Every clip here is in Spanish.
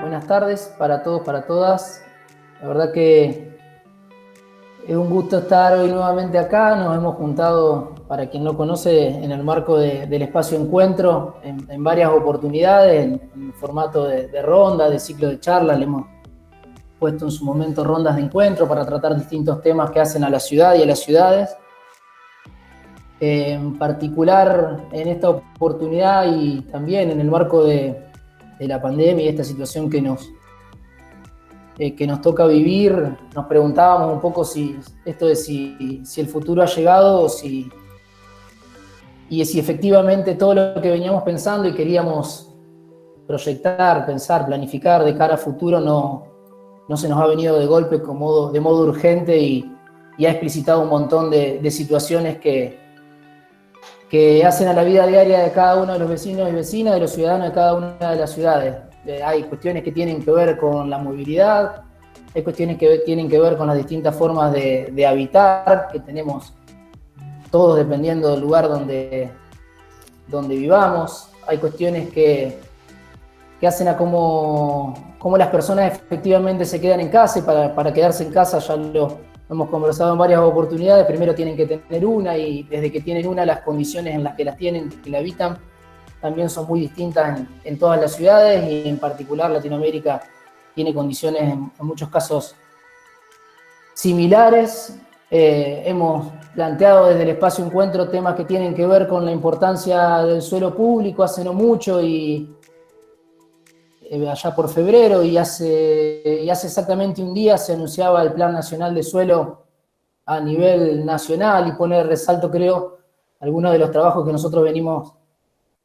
Buenas tardes para todos, para todas. La verdad que es un gusto estar hoy nuevamente acá. Nos hemos juntado, para quien no conoce, en el marco del espacio Encuentro, en varias oportunidades, en formato de ronda, de ciclo de charlas. Le hemos puesto en su momento rondas de encuentro para tratar distintos temas que hacen a la ciudad y a las ciudades. En particular, en esta oportunidad y también en el marco de la pandemia y esta situación que nos toca vivir, nos preguntábamos un poco si el futuro ha llegado y si efectivamente todo lo que veníamos pensando y queríamos proyectar, pensar, planificar de cara a futuro no se nos ha venido de golpe de modo urgente y ha explicitado un montón de situaciones que hacen a la vida diaria de cada uno de los vecinos y vecinas, de los ciudadanos de cada una de las ciudades. Hay cuestiones que tienen que ver con la movilidad, hay cuestiones que tienen que ver con las distintas formas de habitar que tenemos todos dependiendo del lugar donde vivamos. Hay cuestiones que hacen a cómo las personas efectivamente se quedan en casa, y para quedarse en casa ya lo hemos conversado en varias oportunidades. Primero tienen que tener una, y desde que tienen una, las condiciones en las que las tienen, que la habitan, también son muy distintas en todas las ciudades, y en particular Latinoamérica tiene condiciones en muchos casos similares. Hemos planteado desde el espacio Encuentro temas que tienen que ver con la importancia del suelo público hace no mucho, y allá por febrero, y hace exactamente un día se anunciaba el Plan Nacional de Suelo a nivel nacional, y pone de resalto, creo, algunos de los trabajos que nosotros venimos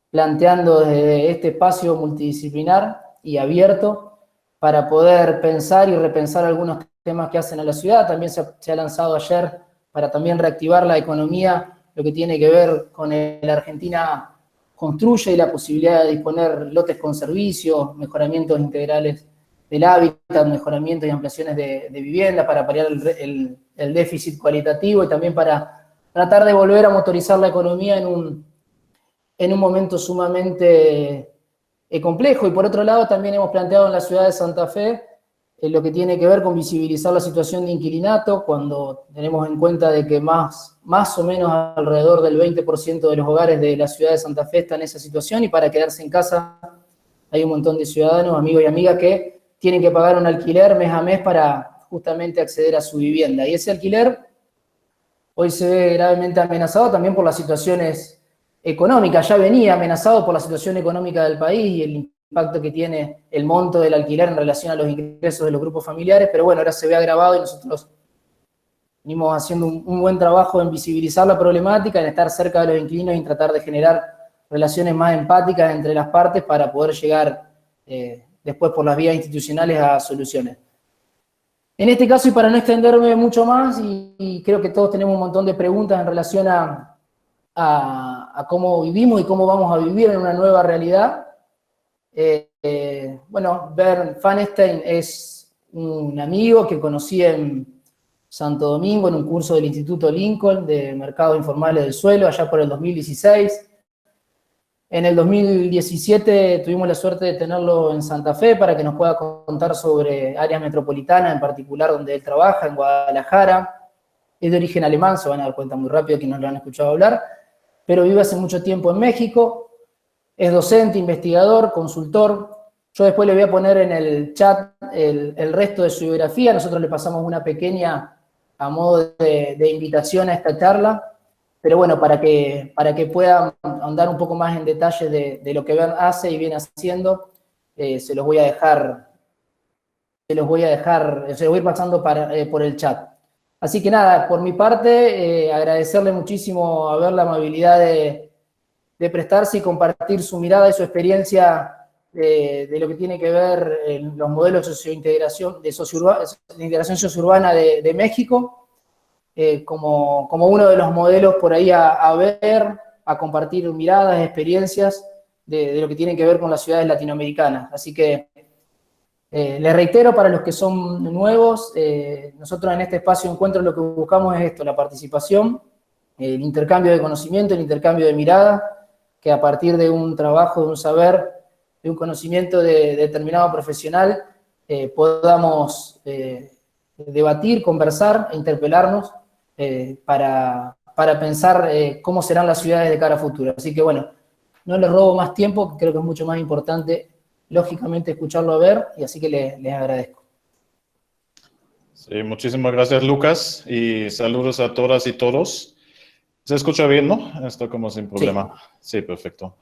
planteando desde este espacio multidisciplinar y abierto para poder pensar y repensar algunos temas que hacen a la ciudad. También se ha lanzado ayer para también reactivar la economía, lo que tiene que ver con la Argentina Construye y la posibilidad de disponer lotes con servicios, mejoramientos integrales del hábitat, mejoramientos y ampliaciones de vivienda para paliar el déficit cualitativo, y también para tratar de volver a motorizar la economía en un momento sumamente complejo. Y por otro lado, también hemos planteado en la ciudad de Santa Fe lo que tiene que ver con visibilizar la situación de inquilinato, cuando tenemos en cuenta de que más o menos alrededor del 20% de los hogares de la ciudad de Santa Fe están en esa situación, y para quedarse en casa hay un montón de ciudadanos, amigos y amigas, que tienen que pagar un alquiler mes a mes para justamente acceder a su vivienda. Y ese alquiler hoy se ve gravemente amenazado también por las situaciones económicas. Ya venía amenazado por la situación económica del país y el impacto que tiene el monto del alquiler en relación a los ingresos de los grupos familiares, pero bueno, ahora se ve agravado, y nosotros venimos haciendo un buen trabajo en visibilizar la problemática, en estar cerca de los inquilinos y en tratar de generar relaciones más empáticas entre las partes para poder llegar después por las vías institucionales a soluciones. En este caso, y para no extenderme mucho más, y creo que todos tenemos un montón de preguntas en relación a cómo vivimos y cómo vamos a vivir en una nueva realidad. Bueno, Bernd Pfanstein es un amigo que conocí en Santo Domingo en un curso del Instituto Lincoln de Mercados Informales del Suelo, allá por el 2016. En el 2017 tuvimos la suerte de tenerlo en Santa Fe para que nos pueda contar sobre áreas metropolitanas, en particular donde él trabaja, en Guadalajara. Es de origen alemán, se van a dar cuenta muy rápido quienes lo han escuchado hablar, pero vive hace mucho tiempo en México. Es docente, investigador, consultor. Yo después le voy a poner en el chat el resto de su biografía. Nosotros le pasamos una pequeña a modo de invitación a esta charla, pero bueno, para que puedan ahondar un poco más en detalle de lo que hace y viene haciendo, se los voy a ir pasando por el chat. Así que nada, por mi parte, agradecerle muchísimo a Ver la amabilidad de prestarse y compartir su mirada y su experiencia de lo que tiene que ver en los modelos de integración sociourbana de México, como uno de los modelos por ahí a ver, a compartir miradas, experiencias de lo que tiene que ver con las ciudades latinoamericanas. Así que Les reitero, para los que son nuevos, nosotros en este espacio de encuentro lo que buscamos es esto, la participación, el intercambio de conocimiento, el intercambio de mirada, que a partir de un trabajo, de un saber, de un conocimiento de determinado profesional, podamos debatir, conversar e interpelarnos para pensar cómo serán las ciudades de cara a futuro. Así que bueno, no les robo más tiempo, que creo que es mucho más importante, lógicamente, escucharlo a ver, y así que les agradezco. Sí, muchísimas gracias, Lucas, y saludos a todas y todos. ¿Se escucha bien, no? Está como sin problema. Sí, perfecto.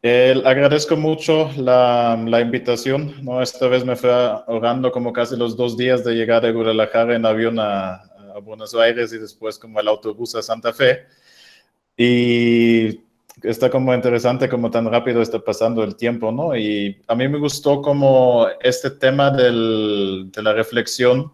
Agradezco mucho la invitación, ¿no? Esta vez me fue ahorrando como casi los 2 días de llegar de Guadalajara en avión a Buenos Aires y después como el autobús a Santa Fe. Y está como interesante como tan rápido está pasando el tiempo, ¿no? Y a mí me gustó como este tema de la reflexión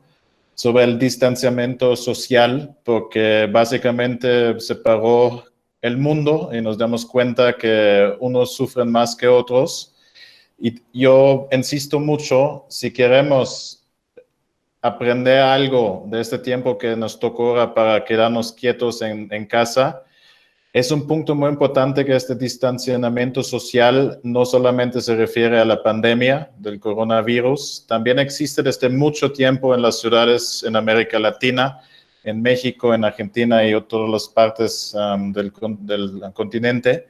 sobre el distanciamiento social, porque básicamente separó el mundo y nos damos cuenta que unos sufren más que otros. Y yo insisto mucho, si queremos aprender algo de este tiempo que nos tocó ahora para quedarnos quietos en casa, es un punto muy importante que este distanciamiento social no solamente se refiere a la pandemia del coronavirus, también existe desde mucho tiempo en las ciudades en América Latina, en México, en Argentina y todas las partes del continente.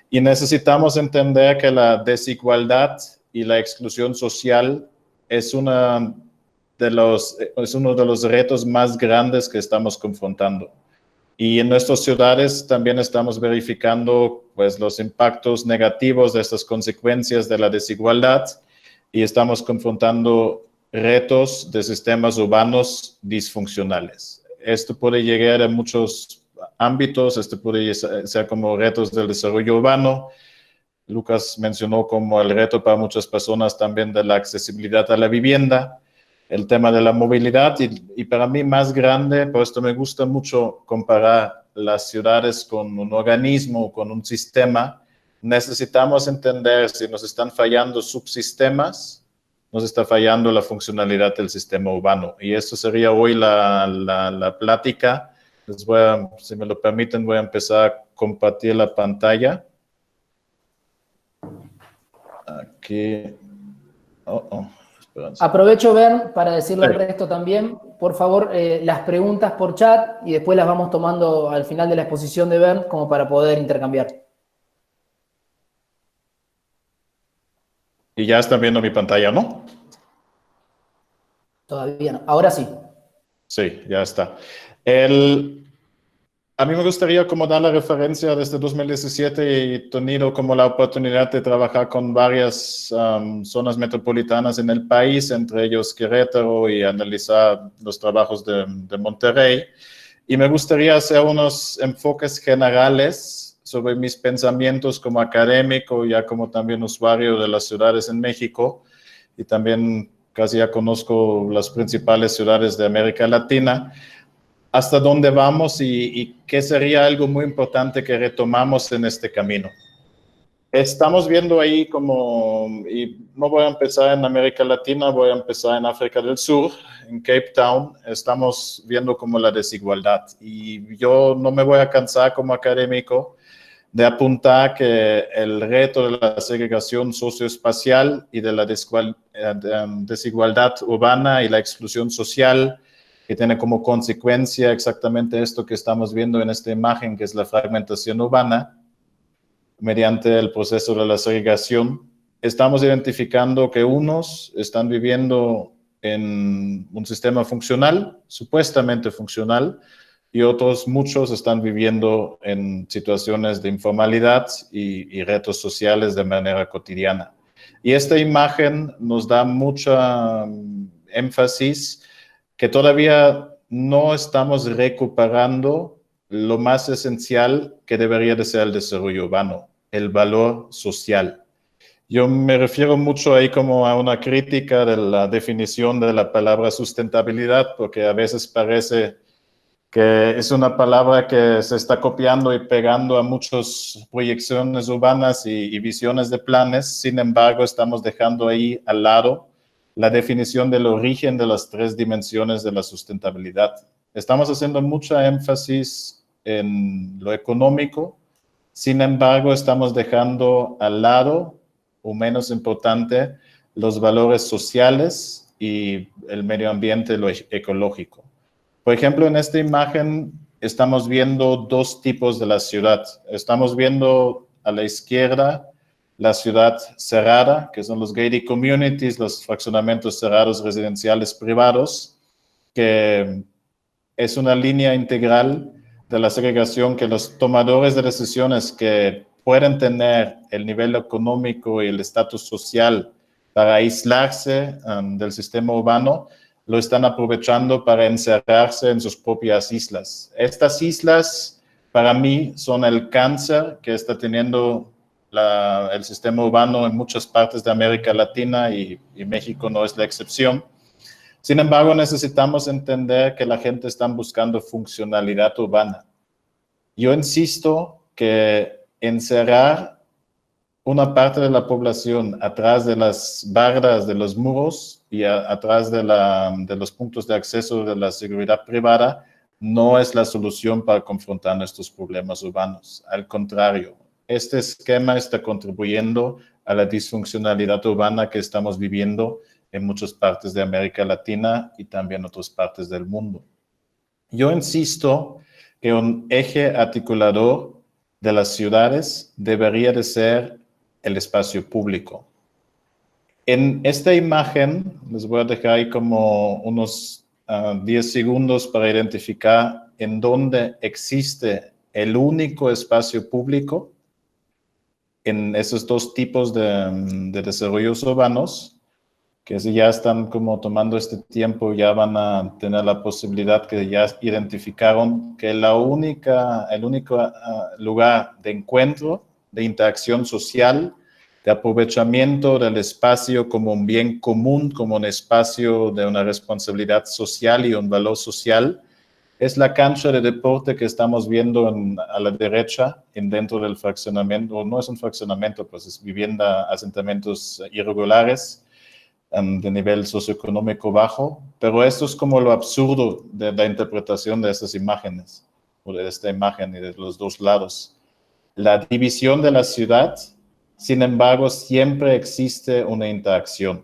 Y necesitamos entender que la desigualdad y la exclusión social es uno de los retos más grandes que estamos confrontando. Y en nuestras ciudades también estamos verificando pues, los impactos negativos de estas consecuencias de la desigualdad y estamos confrontando retos de sistemas urbanos disfuncionales. Esto puede llegar a muchos ámbitos, esto puede ser como retos del desarrollo urbano. Lucas mencionó como el reto para muchas personas también de la accesibilidad a la vivienda, el tema de la movilidad y para mí más grande, por esto me gusta mucho comparar las ciudades con un organismo, con un sistema. Necesitamos entender si nos están fallando subsistemas, nos está fallando la funcionalidad del sistema urbano. Y esto sería hoy la plática. Si me lo permiten, voy a empezar a compartir la pantalla. Aquí. Aprovecho, Ben, para decirle al resto también, por favor, las preguntas por chat y después las vamos tomando al final de la exposición de Ben como para poder intercambiar. Y ya están viendo mi pantalla, ¿no? Todavía no. Ahora sí. Sí, ya está. A mí me gustaría como dar la referencia desde 2017 y tenido como la oportunidad de trabajar con varias zonas metropolitanas en el país, entre ellos Querétaro, y analizar los trabajos de Monterrey. Y me gustaría hacer unos enfoques generales sobre mis pensamientos como académico, ya como también usuario de las ciudades en México, y también casi ya conozco las principales ciudades de América Latina. ¿Hasta dónde vamos y qué sería algo muy importante que retomamos en este camino? Estamos viendo ahí como, y no voy a empezar en América Latina, voy a empezar en África del Sur, en Cape Town, estamos viendo como la desigualdad. Y yo no me voy a cansar como académico de apuntar que el reto de la segregación socioespacial y de la desigualdad urbana y la exclusión social, que tiene como consecuencia exactamente esto que estamos viendo en esta imagen, que es la fragmentación urbana, mediante el proceso de la segregación, estamos identificando que unos están viviendo en un sistema funcional, supuestamente funcional, y otros, muchos, están viviendo en situaciones de informalidad y retos sociales de manera cotidiana. Y esta imagen nos da mucha énfasis que todavía no estamos recuperando lo más esencial que debería de ser el desarrollo urbano, el valor social. Yo me refiero mucho ahí como a una crítica de la definición de la palabra sustentabilidad, porque a veces parece que es una palabra que se está copiando y pegando a muchas proyecciones urbanas y visiones de planes. Sin embargo, estamos dejando ahí al lado la definición del origen de las 3 dimensiones de la sustentabilidad. Estamos haciendo mucha énfasis en lo económico, sin embargo, estamos dejando al lado, o menos importante, los valores sociales y el medio ambiente, lo ecológico. Por ejemplo, en esta imagen estamos viendo 2 tipos de la ciudad. Estamos viendo a la izquierda la ciudad cerrada, que son los gated communities, los fraccionamientos cerrados residenciales privados, que es una línea integral de la segregación que los tomadores de decisiones que pueden tener el nivel económico y el estatus social para aislarse del sistema urbano, lo están aprovechando para encerrarse en sus propias islas. Estas islas, para mí, son el cáncer que está teniendo el sistema urbano en muchas partes de América Latina y México no es la excepción. Sin embargo, necesitamos entender que la gente está buscando funcionalidad urbana. Yo insisto que encerrar una parte de la población atrás de las barras de los muros y atrás de los puntos de acceso de la seguridad privada no es la solución para confrontar nuestros problemas urbanos. Al contrario, este esquema está contribuyendo a la disfuncionalidad urbana que estamos viviendo en muchas partes de América Latina y también en otras partes del mundo. Yo insisto que un eje articulador de las ciudades debería de ser el espacio público. En esta imagen, les voy a dejar ahí como unos 10 segundos para identificar en dónde existe el único espacio público en esos 2 tipos de desarrollos urbanos, que si ya están como tomando este tiempo, ya van a tener la posibilidad que ya identificaron que el único lugar de encuentro, de interacción social, de aprovechamiento del espacio como un bien común, como un espacio de una responsabilidad social y un valor social, es la cancha de deporte que estamos viendo a la derecha, dentro del fraccionamiento. No es un fraccionamiento, pues es vivienda, asentamientos irregulares, de nivel socioeconómico bajo, pero esto es como lo absurdo de la interpretación de estas imágenes, o de esta imagen y de los 2 lados. La división de la ciudad, sin embargo, siempre existe una interacción.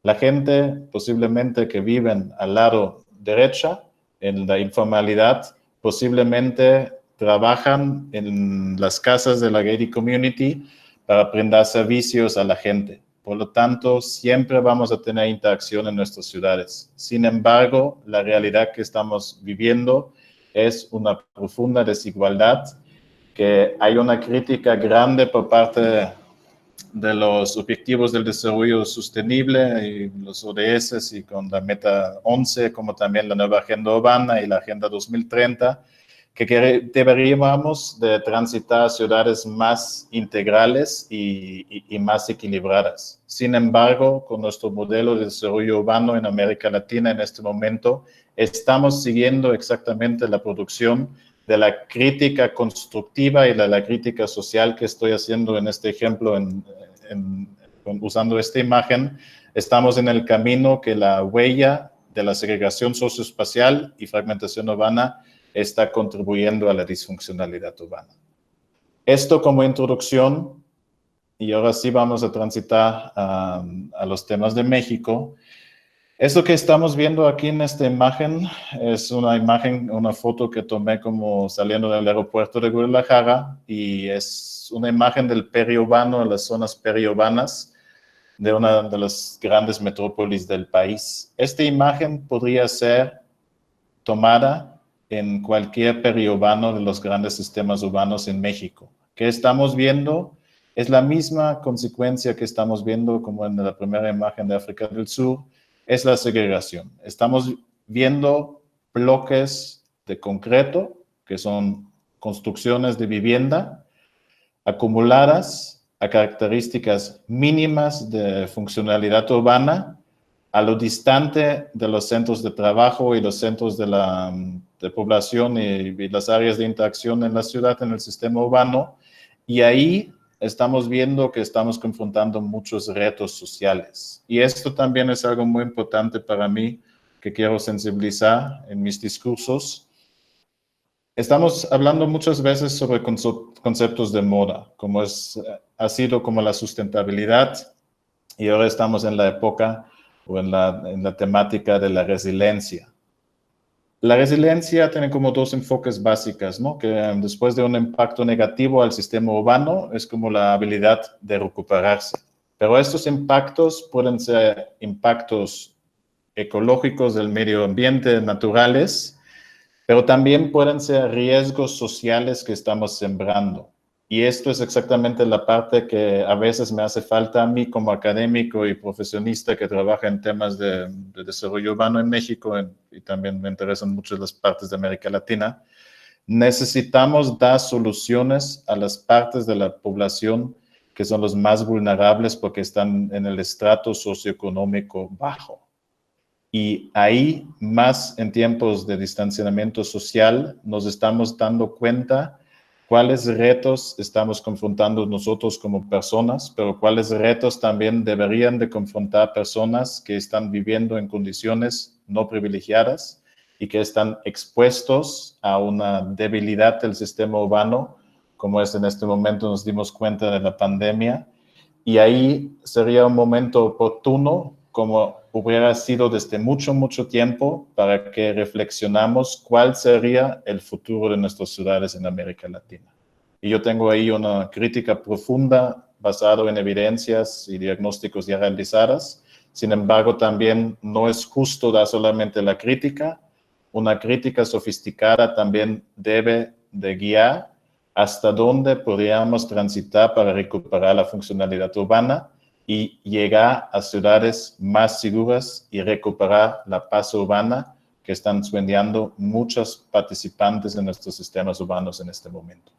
La gente posiblemente que viven al lado derecha, en la informalidad, posiblemente trabajan en las casas de la gated community para brindar servicios a la gente. Por lo tanto, siempre vamos a tener interacción en nuestras ciudades. Sin embargo, la realidad que estamos viviendo es una profunda desigualdad, que hay una crítica grande por parte de los Objetivos del Desarrollo Sostenible y los ODS y con la Meta 11, como también la nueva Agenda Urbana y la Agenda 2030, que deberíamos de transitar ciudades más integrales y más equilibradas. Sin embargo, con nuestro modelo de desarrollo urbano en América Latina en este momento, estamos siguiendo exactamente la producción de la crítica constructiva y de la crítica social que estoy haciendo en este ejemplo, usando esta imagen. Estamos en el camino que la huella de la segregación socioespacial y fragmentación urbana está contribuyendo a la disfuncionalidad urbana. Esto como introducción, y ahora sí vamos a transitar a los temas de México. Esto que estamos viendo aquí en esta imagen es una foto que tomé como saliendo del aeropuerto de Guadalajara, y es una imagen del periurbano, de las zonas periurbanas de una de las grandes metrópolis del país. Esta imagen podría ser tomada en cualquier periurbano de los grandes sistemas urbanos en México. ¿Qué estamos viendo? Es la misma consecuencia que estamos viendo como en la primera imagen de África del Sur, es la segregación. Estamos viendo bloques de concreto, que son construcciones de vivienda, acumuladas a características mínimas de funcionalidad urbana, a lo distante de los centros de trabajo y los centros de población y las áreas de interacción en la ciudad, en el sistema urbano, y ahí estamos viendo que estamos confrontando muchos retos sociales. Y esto también es algo muy importante para mí, que quiero sensibilizar en mis discursos. Estamos hablando muchas veces sobre conceptos de moda, como ha sido como la sustentabilidad, y ahora estamos en la época o en la temática de la resiliencia. La resiliencia tiene como dos enfoques básicos, ¿no? Que después de un impacto negativo al sistema urbano es como la habilidad de recuperarse. Pero estos impactos pueden ser impactos ecológicos del medio ambiente, naturales, pero también pueden ser riesgos sociales que estamos sembrando. Y esto es exactamente la parte que a veces me hace falta a mí como académico y profesionista que trabaja en temas de desarrollo urbano en México y también me interesan mucho las partes de América Latina. Necesitamos dar soluciones a las partes de la población que son los más vulnerables porque están en el estrato socioeconómico bajo. Y ahí, más en tiempos de distanciamiento social, nos estamos dando cuenta cuáles retos estamos confrontando nosotros como personas, pero cuáles retos también deberían de confrontar personas que están viviendo en condiciones no privilegiadas y que están expuestos a una debilidad del sistema urbano, como es en este momento nos dimos cuenta de la pandemia. Y ahí sería un momento oportuno, como hubiera sido desde mucho, mucho tiempo, para que reflexionamos cuál sería el futuro de nuestras ciudades en América Latina. Y yo tengo ahí una crítica profunda basada en evidencias y diagnósticos ya realizadas. Sin embargo, también no es justo dar solamente la crítica. Una crítica sofisticada también debe de guiar hasta dónde podríamos transitar para recuperar la funcionalidad urbana y llegar a ciudades más seguras y recuperar la paz urbana que están sueñando muchos participantes en nuestros sistemas urbanos en este momento.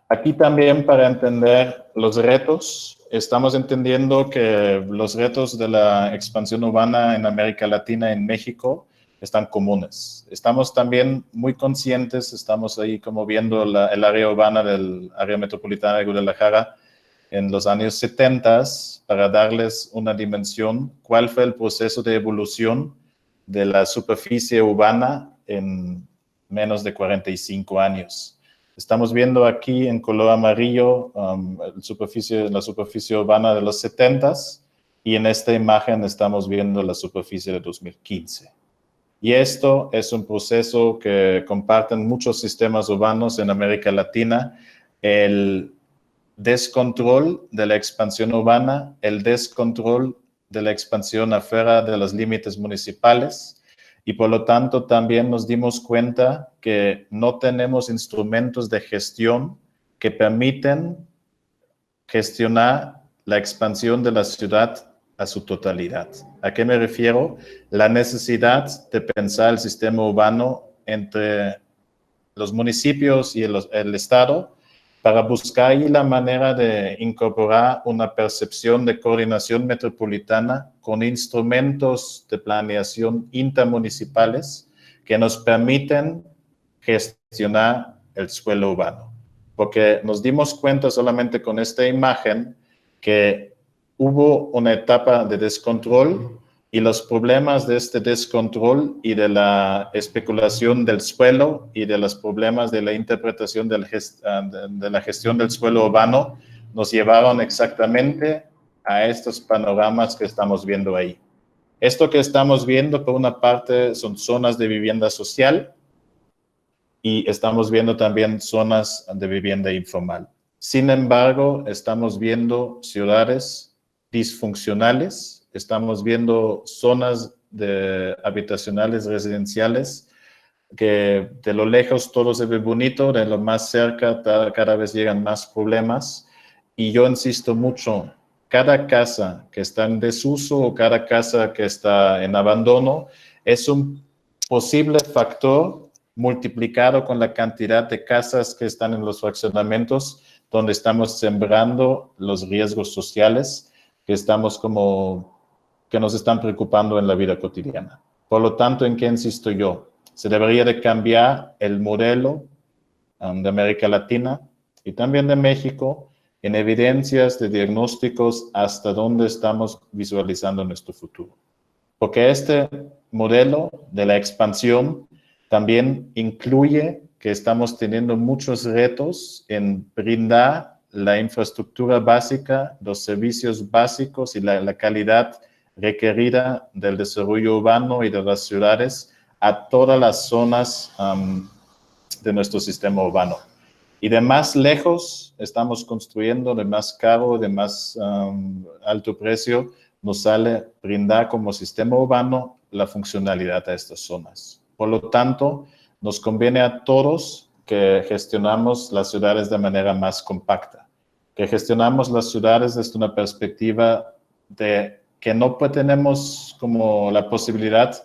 Aquí también para entender los retos, estamos entendiendo que los retos de la expansión urbana en América Latina, en México, están comunes. Estamos también muy conscientes, estamos ahí como viendo el área urbana del área metropolitana de Guadalajara, en los años 70 para darles una dimensión, cuál fue el proceso de evolución de la superficie urbana en menos de 45 años. Estamos viendo aquí en color amarillo la superficie urbana de los 70 y en esta imagen estamos viendo la superficie de 2015. Y esto es un proceso que comparten muchos sistemas urbanos en América Latina, el descontrol de la expansión urbana, el descontrol de la expansión afuera de los límites municipales y por lo tanto también nos dimos cuenta que no tenemos instrumentos de gestión que permiten gestionar la expansión de la ciudad a su totalidad. ¿A qué me refiero? La necesidad de pensar el sistema urbano entre los municipios y el Estado para buscar ahí la manera de incorporar una percepción de coordinación metropolitana con instrumentos de planeación intermunicipales que nos permiten gestionar el suelo urbano. Porque nos dimos cuenta solamente con esta imagen que hubo una etapa de descontrol y los problemas de este descontrol y de la especulación del suelo y de los problemas de la interpretación de la gestión del suelo urbano nos llevaron exactamente a estos panoramas que estamos viendo ahí. Esto que estamos viendo, por una parte, son zonas de vivienda social y estamos viendo también zonas de vivienda informal. Sin embargo, estamos viendo ciudades disfuncionales, estamos viendo zonas habitacionales residenciales que de lo lejos todo se ve bonito, de lo más cerca cada vez llegan más problemas. Y yo insisto mucho, cada casa que está en desuso o cada casa que está en abandono es un posible factor multiplicado con la cantidad de casas que están en los fraccionamientos donde estamos sembrando los riesgos sociales que nos están preocupando en la vida cotidiana. Por lo tanto, ¿en qué insisto yo? Se debería de cambiar el modelo de América Latina y también de México en evidencias de diagnósticos hasta dónde estamos visualizando nuestro futuro. Porque este modelo de la expansión también incluye que estamos teniendo muchos retos en brindar la infraestructura básica, los servicios básicos y la calidad requerida del desarrollo urbano y de las ciudades a todas las zonas de nuestro sistema urbano. Y de más lejos estamos construyendo, de más caro, de más alto precio, nos sale brindar como sistema urbano la funcionalidad a estas zonas. Por lo tanto, nos conviene a todos que gestionamos las ciudades de manera más compacta, que gestionamos las ciudades desde una perspectiva de que no tenemos como la posibilidad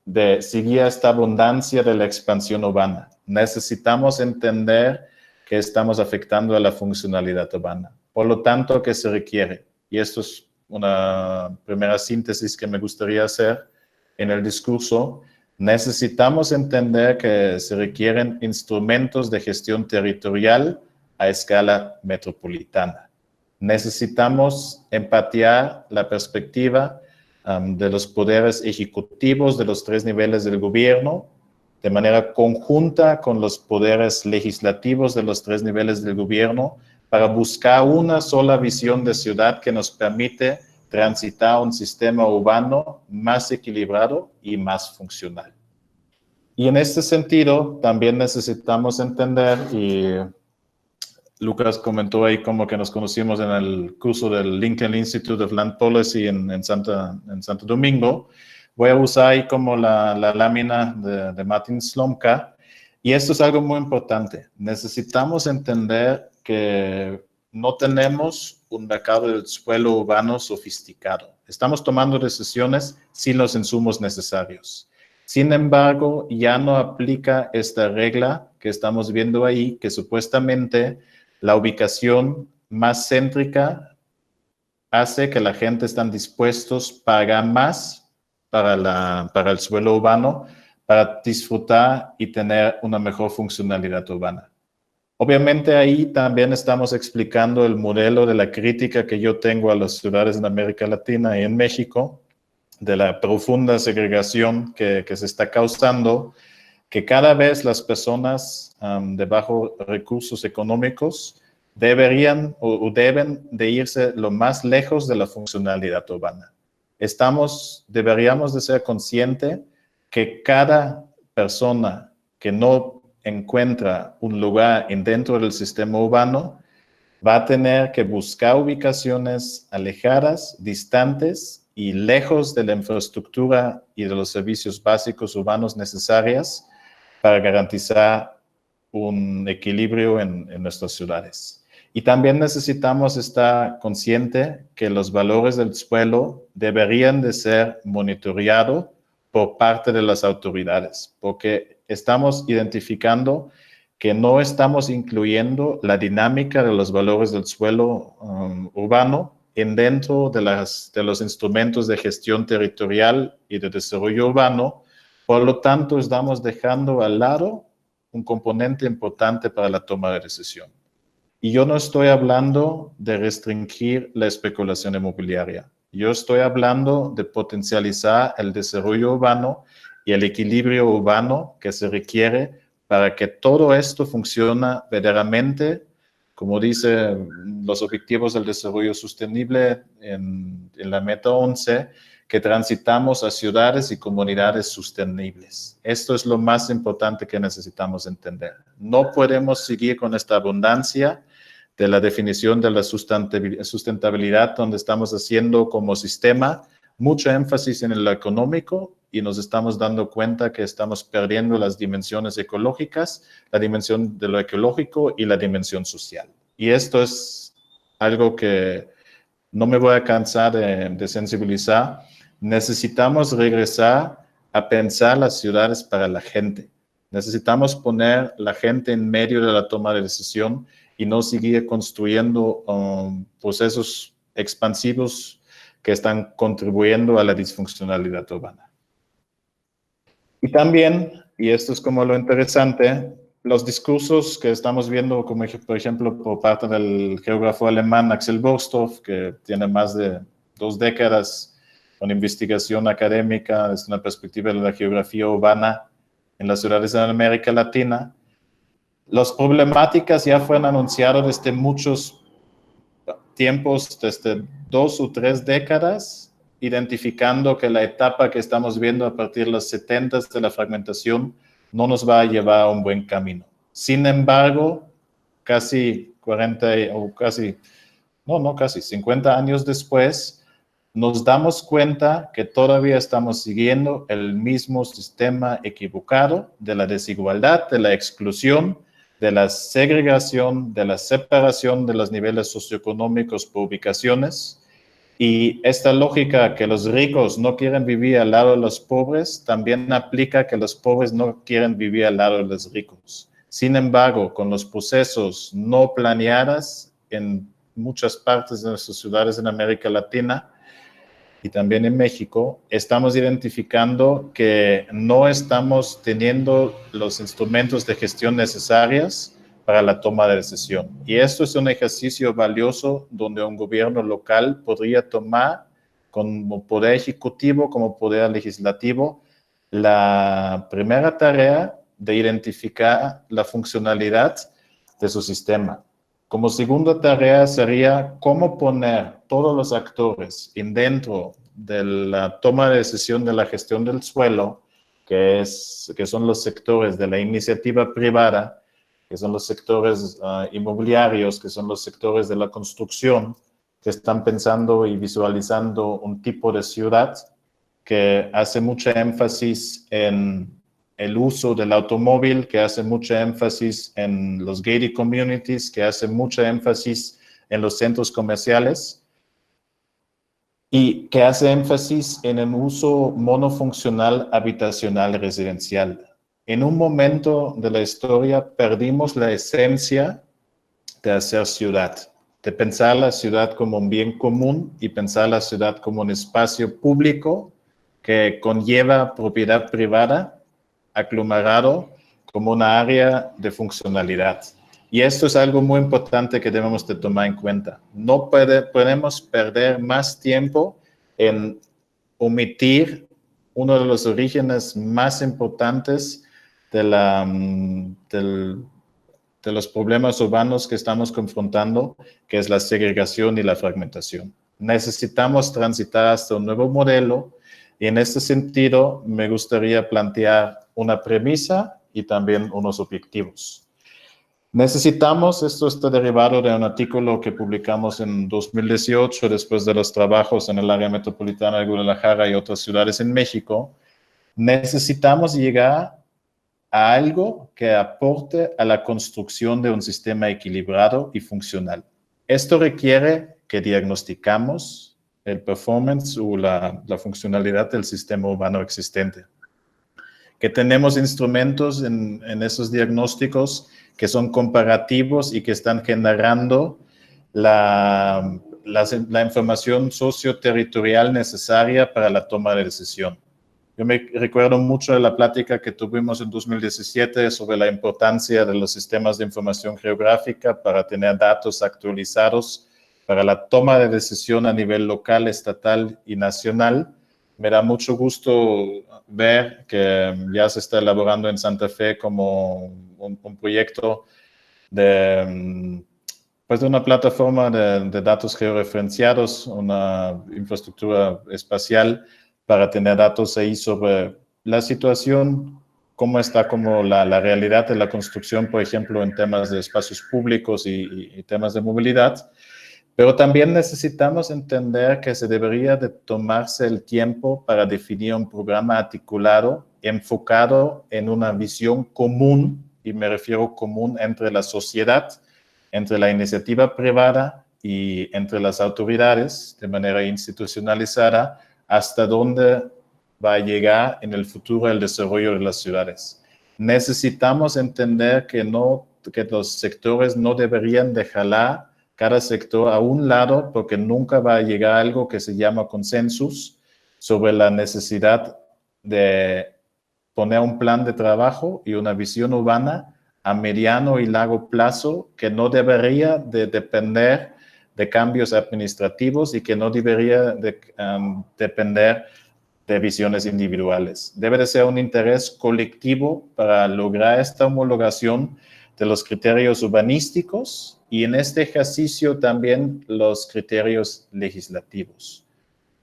de seguir esta abundancia de la expansión urbana. Necesitamos entender que estamos afectando a la funcionalidad urbana. Por lo tanto, ¿qué se requiere? Y esto es una primera síntesis que me gustaría hacer en el discurso. Necesitamos entender que se requieren instrumentos de gestión territorial a escala metropolitana. Necesitamos empatiar la perspectiva de los poderes ejecutivos de los 3 niveles del gobierno, de manera conjunta con los poderes legislativos de los 3 niveles del gobierno, para buscar una sola visión de ciudad que nos permite transitar un sistema urbano más equilibrado y más funcional. Y en este sentido, también necesitamos entender, y Lucas comentó ahí como que nos conocimos en el curso del Lincoln Institute of Land Policy en Santo Domingo. Voy a usar ahí como la lámina de Martin Slomka. Y esto es algo muy importante. Necesitamos entender que no tenemos un mercado del suelo urbano sofisticado. Estamos tomando decisiones sin los insumos necesarios. Sin embargo, ya no aplica esta regla que estamos viendo ahí, que supuestamente la ubicación más céntrica hace que la gente están dispuestos a pagar más para el suelo urbano, para disfrutar y tener una mejor funcionalidad urbana. Obviamente ahí también estamos explicando el modelo de la crítica que yo tengo a las ciudades en América Latina y en México, de la profunda segregación que se está causando, que cada vez las personas de bajos recursos económicos deberían o deben de irse lo más lejos de la funcionalidad urbana. Deberíamos de ser conscientes que cada persona que no encuentra un lugar dentro del sistema urbano va a tener que buscar ubicaciones alejadas, distantes y lejos de la infraestructura y de los servicios básicos urbanos necesarias para garantizar un equilibrio en nuestras ciudades. Y también necesitamos estar conscientes que los valores del suelo deberían de ser monitoreados por parte de las autoridades, porque estamos identificando que no estamos incluyendo la dinámica de los valores del suelo urbano dentro de los instrumentos de gestión territorial y de desarrollo urbano. Por lo tanto, estamos dejando al lado un componente importante para la toma de decisión. Y yo no estoy hablando de restringir la especulación inmobiliaria. Yo estoy hablando de potencializar el desarrollo urbano y el equilibrio urbano que se requiere para que todo esto funcione verdaderamente, como dice los objetivos del desarrollo sostenible en la meta 11, que transitamos a ciudades y comunidades sostenibles. Esto es lo más importante que necesitamos entender. No podemos seguir con esta abundancia de la definición de la sustentabilidad, donde estamos haciendo como sistema mucho énfasis en lo económico y nos estamos dando cuenta que estamos perdiendo las dimensiones ecológicas, la dimensión de lo ecológico y la dimensión social. Y esto es algo que no me voy a cansar de sensibilizar. Necesitamos regresar a pensar las ciudades para la gente. Necesitamos poner la gente en medio de la toma de decisión y no seguir construyendo procesos expansivos que están contribuyendo a la disfuncionalidad urbana. Y también, y esto es como lo interesante, los discursos que estamos viendo, como por ejemplo por parte del geógrafo alemán Axel Borstorff, que tiene más de 2 décadas con investigación académica desde una perspectiva de la geografía urbana en las ciudades de América Latina, las problemáticas ya fueron anunciadas desde muchos tiempos, desde 2 o 3 décadas, identificando que la etapa que estamos viendo a partir de los 70 de la fragmentación no nos va a llevar a un buen camino. Sin embargo, casi 40 o casi, no casi 50 años después, nos damos cuenta que todavía estamos siguiendo el mismo sistema equivocado de la desigualdad, de la exclusión, de la segregación, de la separación de los niveles socioeconómicos por ubicaciones. Y esta lógica que los ricos no quieren vivir al lado de los pobres, también aplica que los pobres no quieren vivir al lado de los ricos. Sin embargo, con los procesos no planeados en muchas partes de nuestras ciudades en América Latina y también en México, estamos identificando que no estamos teniendo los instrumentos de gestión necesarios para la toma de decisión. Y esto es un ejercicio valioso donde un gobierno local podría tomar como poder ejecutivo, como poder legislativo, la primera tarea de identificar la funcionalidad de su sistema. Como segunda tarea sería cómo poner todos los actores dentro de la toma de decisión de la gestión del suelo, que son los sectores de la iniciativa privada, que son los sectores inmobiliarios, que son los sectores de la construcción, que están pensando y visualizando un tipo de ciudad que hace mucho énfasis en el uso del automóvil, que hace mucho énfasis en los gated communities, que hace mucho énfasis en los centros comerciales y que hace énfasis en el uso monofuncional habitacional residencial. En un momento de la historia perdimos la esencia de hacer ciudad, de pensar la ciudad como un bien común y pensar la ciudad como un espacio público que conlleva propiedad privada, aglomerado como una área de funcionalidad. Y esto es algo muy importante que debemos de tomar en cuenta. No podemos perder más tiempo en omitir uno de los orígenes más importantes de los problemas urbanos que estamos confrontando, que es la segregación y la fragmentación. Necesitamos transitar hasta un nuevo modelo y en este sentido me gustaría plantear una premisa y también unos objetivos. Necesitamos, esto está derivado de un artículo que publicamos en 2018 después de los trabajos en el área metropolitana de Guadalajara y otras ciudades en México, necesitamos llegar a algo que aporte a la construcción de un sistema equilibrado y funcional. Esto requiere que diagnosticamos el performance o la funcionalidad del sistema urbano existente. Que tenemos instrumentos en esos diagnósticos que son comparativos y que están generando la información socioterritorial necesaria para la toma de decisión. Yo me recuerdo mucho de la plática que tuvimos en 2017 sobre la importancia de los sistemas de información geográfica para tener datos actualizados para la toma de decisión a nivel local, estatal y nacional. Me da mucho gusto ver que ya se está elaborando en Santa Fe como un proyecto de una plataforma de datos georreferenciados, una infraestructura espacial para tener datos ahí sobre la situación, cómo está como la realidad de la construcción, por ejemplo, en temas de espacios públicos y temas de movilidad. Pero también necesitamos entender que se debería de tomarse el tiempo para definir un programa articulado, enfocado en una visión común, y me refiero común entre la sociedad, entre la iniciativa privada y entre las autoridades, de manera institucionalizada, hasta dónde va a llegar en el futuro el desarrollo de las ciudades. Necesitamos entender que los sectores no deberían de jalar cada sector a un lado, porque nunca va a llegar algo que se llama consensus sobre la necesidad de poner un plan de trabajo y una visión urbana a mediano y largo plazo que no debería de depender de cambios administrativos y que no debería de, depender de visiones individuales. Debe de ser un interés colectivo para lograr esta homologación de los criterios urbanísticos y en este ejercicio también los criterios legislativos.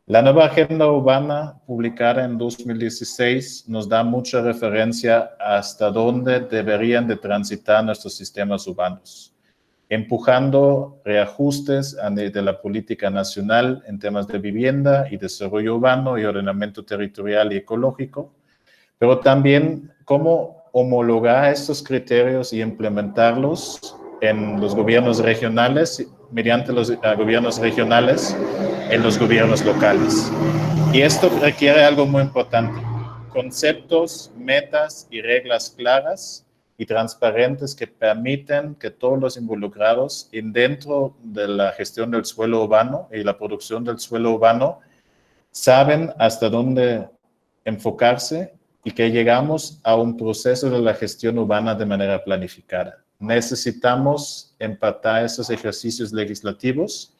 La nueva agenda urbana publicada en 2016 nos da mucha referencia hasta dónde deberían de transitar nuestros sistemas urbanos, empujando reajustes de la política nacional en temas de vivienda y desarrollo urbano y ordenamiento territorial y ecológico, pero también cómo homologar estos criterios y implementarlos en los gobiernos regionales, mediante los gobiernos regionales, en los gobiernos locales. Y esto requiere algo muy importante: conceptos, metas y reglas claras y transparentes que permiten que todos los involucrados dentro de la gestión del suelo urbano y la producción del suelo urbano saben hasta dónde enfocarse y que llegamos a un proceso de la gestión urbana de manera planificada. Necesitamos empatar estos ejercicios legislativos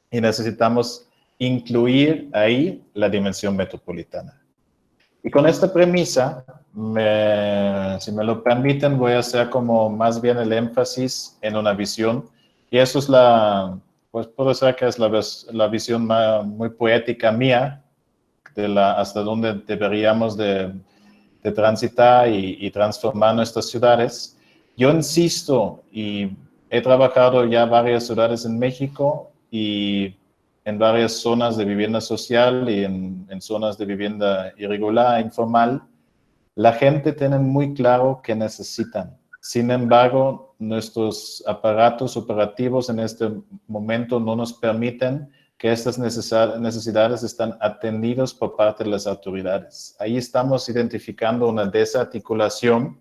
y necesitamos incluir ahí la dimensión metropolitana. Y con esta premisa, si me lo permiten, voy a hacer como más bien el énfasis en una visión, y eso es pues puedo decir que es la visión muy poética mía, de hasta dónde deberíamos de transitar y transformar nuestras ciudades. Yo insisto, y he trabajado ya varias ciudades en México y en varias zonas de vivienda social y en zonas de vivienda irregular, informal, la gente tiene muy claro qué necesitan. Sin embargo, nuestros aparatos operativos en este momento no nos permiten que estas necesidades están atendidas por parte de las autoridades. Ahí estamos identificando una desarticulación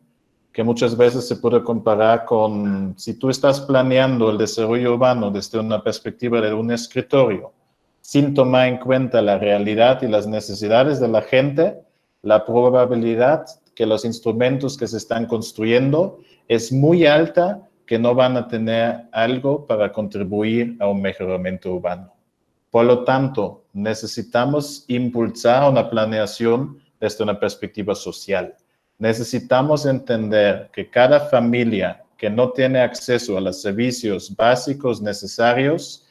que muchas veces se puede comparar con si tú estás planeando el desarrollo urbano desde una perspectiva de un escritorio, sin tomar en cuenta la realidad y las necesidades de la gente, la probabilidad que los instrumentos que se están construyendo es muy alta que no van a tener algo para contribuir a un mejoramiento urbano. Por lo tanto, necesitamos impulsar una planeación desde una perspectiva social. Necesitamos entender que cada familia que no tiene acceso a los servicios básicos necesarios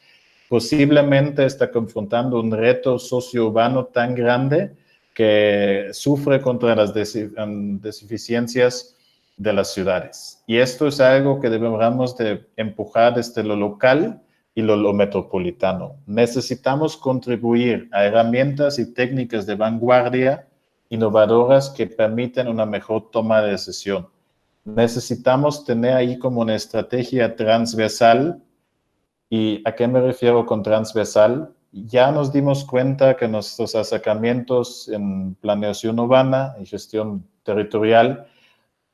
posiblemente está confrontando un reto socio-urbano tan grande que sufre contra las deficiencias de las ciudades. Y esto es algo que debemos de empujar desde lo local y lo metropolitano. Necesitamos contribuir a herramientas y técnicas de vanguardia innovadoras que permiten una mejor toma de decisión. Necesitamos tener ahí como una estrategia transversal. ¿Y a qué me refiero con transversal? Ya nos dimos cuenta que nuestros acercamientos en planeación urbana y gestión territorial,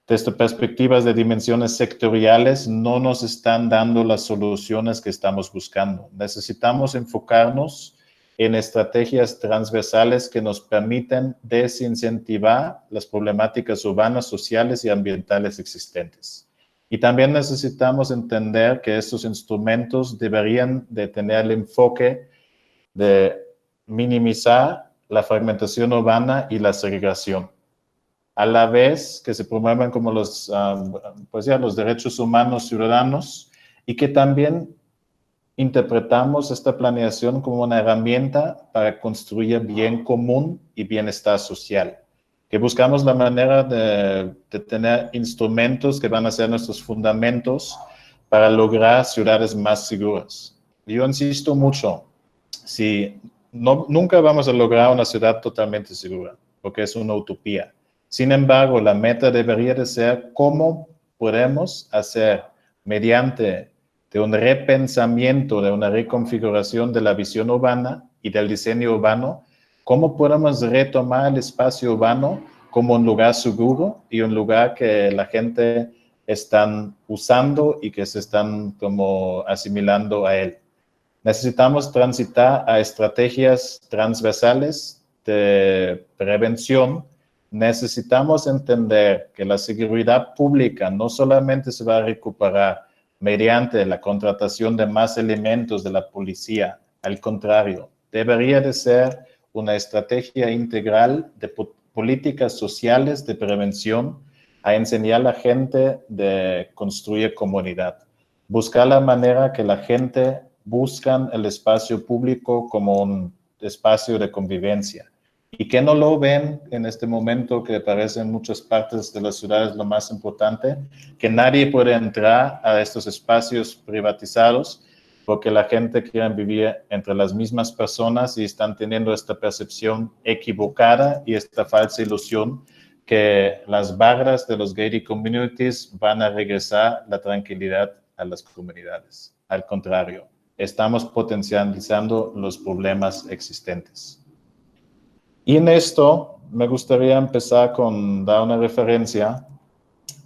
desde perspectivas de dimensiones sectoriales, no nos están dando las soluciones que estamos buscando. Necesitamos enfocarnos en estrategias transversales que nos permiten desincentivar las problemáticas urbanas, sociales y ambientales existentes. Y también necesitamos entender que estos instrumentos deberían de tener el enfoque de minimizar la fragmentación urbana y la segregación, a la vez que se promuevan como los derechos humanos ciudadanos y que también interpretamos esta planeación como una herramienta para construir bien común y bienestar social, que buscamos la manera de tener instrumentos que van a ser nuestros fundamentos para lograr ciudades más seguras. Yo insisto mucho, nunca vamos a lograr una ciudad totalmente segura, porque es una utopía. Sin embargo, la meta debería de ser cómo podemos hacer mediante de un repensamiento, de una reconfiguración de la visión urbana y del diseño urbano, cómo podemos retomar el espacio urbano como un lugar seguro y un lugar que la gente están usando y que se están como asimilando a él. Necesitamos transitar a estrategias transversales de prevención necesitamos entender que la seguridad pública no solamente se va a recuperar mediante la contratación de más elementos de la policía, al contrario, debería de ser una estrategia integral de políticas sociales de prevención a enseñar a la gente de construir comunidad. Buscar la manera que la gente buscan el espacio público como un espacio de convivencia y que no lo ven en este momento que parece en muchas partes de las ciudades lo más importante, que nadie puede entrar a estos espacios privatizados porque la gente quiere vivir entre las mismas personas y están teniendo esta percepción equivocada y esta falsa ilusión que las barras de los gated communities van a regresar la tranquilidad a las comunidades. Al contrario, estamos potencializando los problemas existentes. Y en esto me gustaría empezar con dar una referencia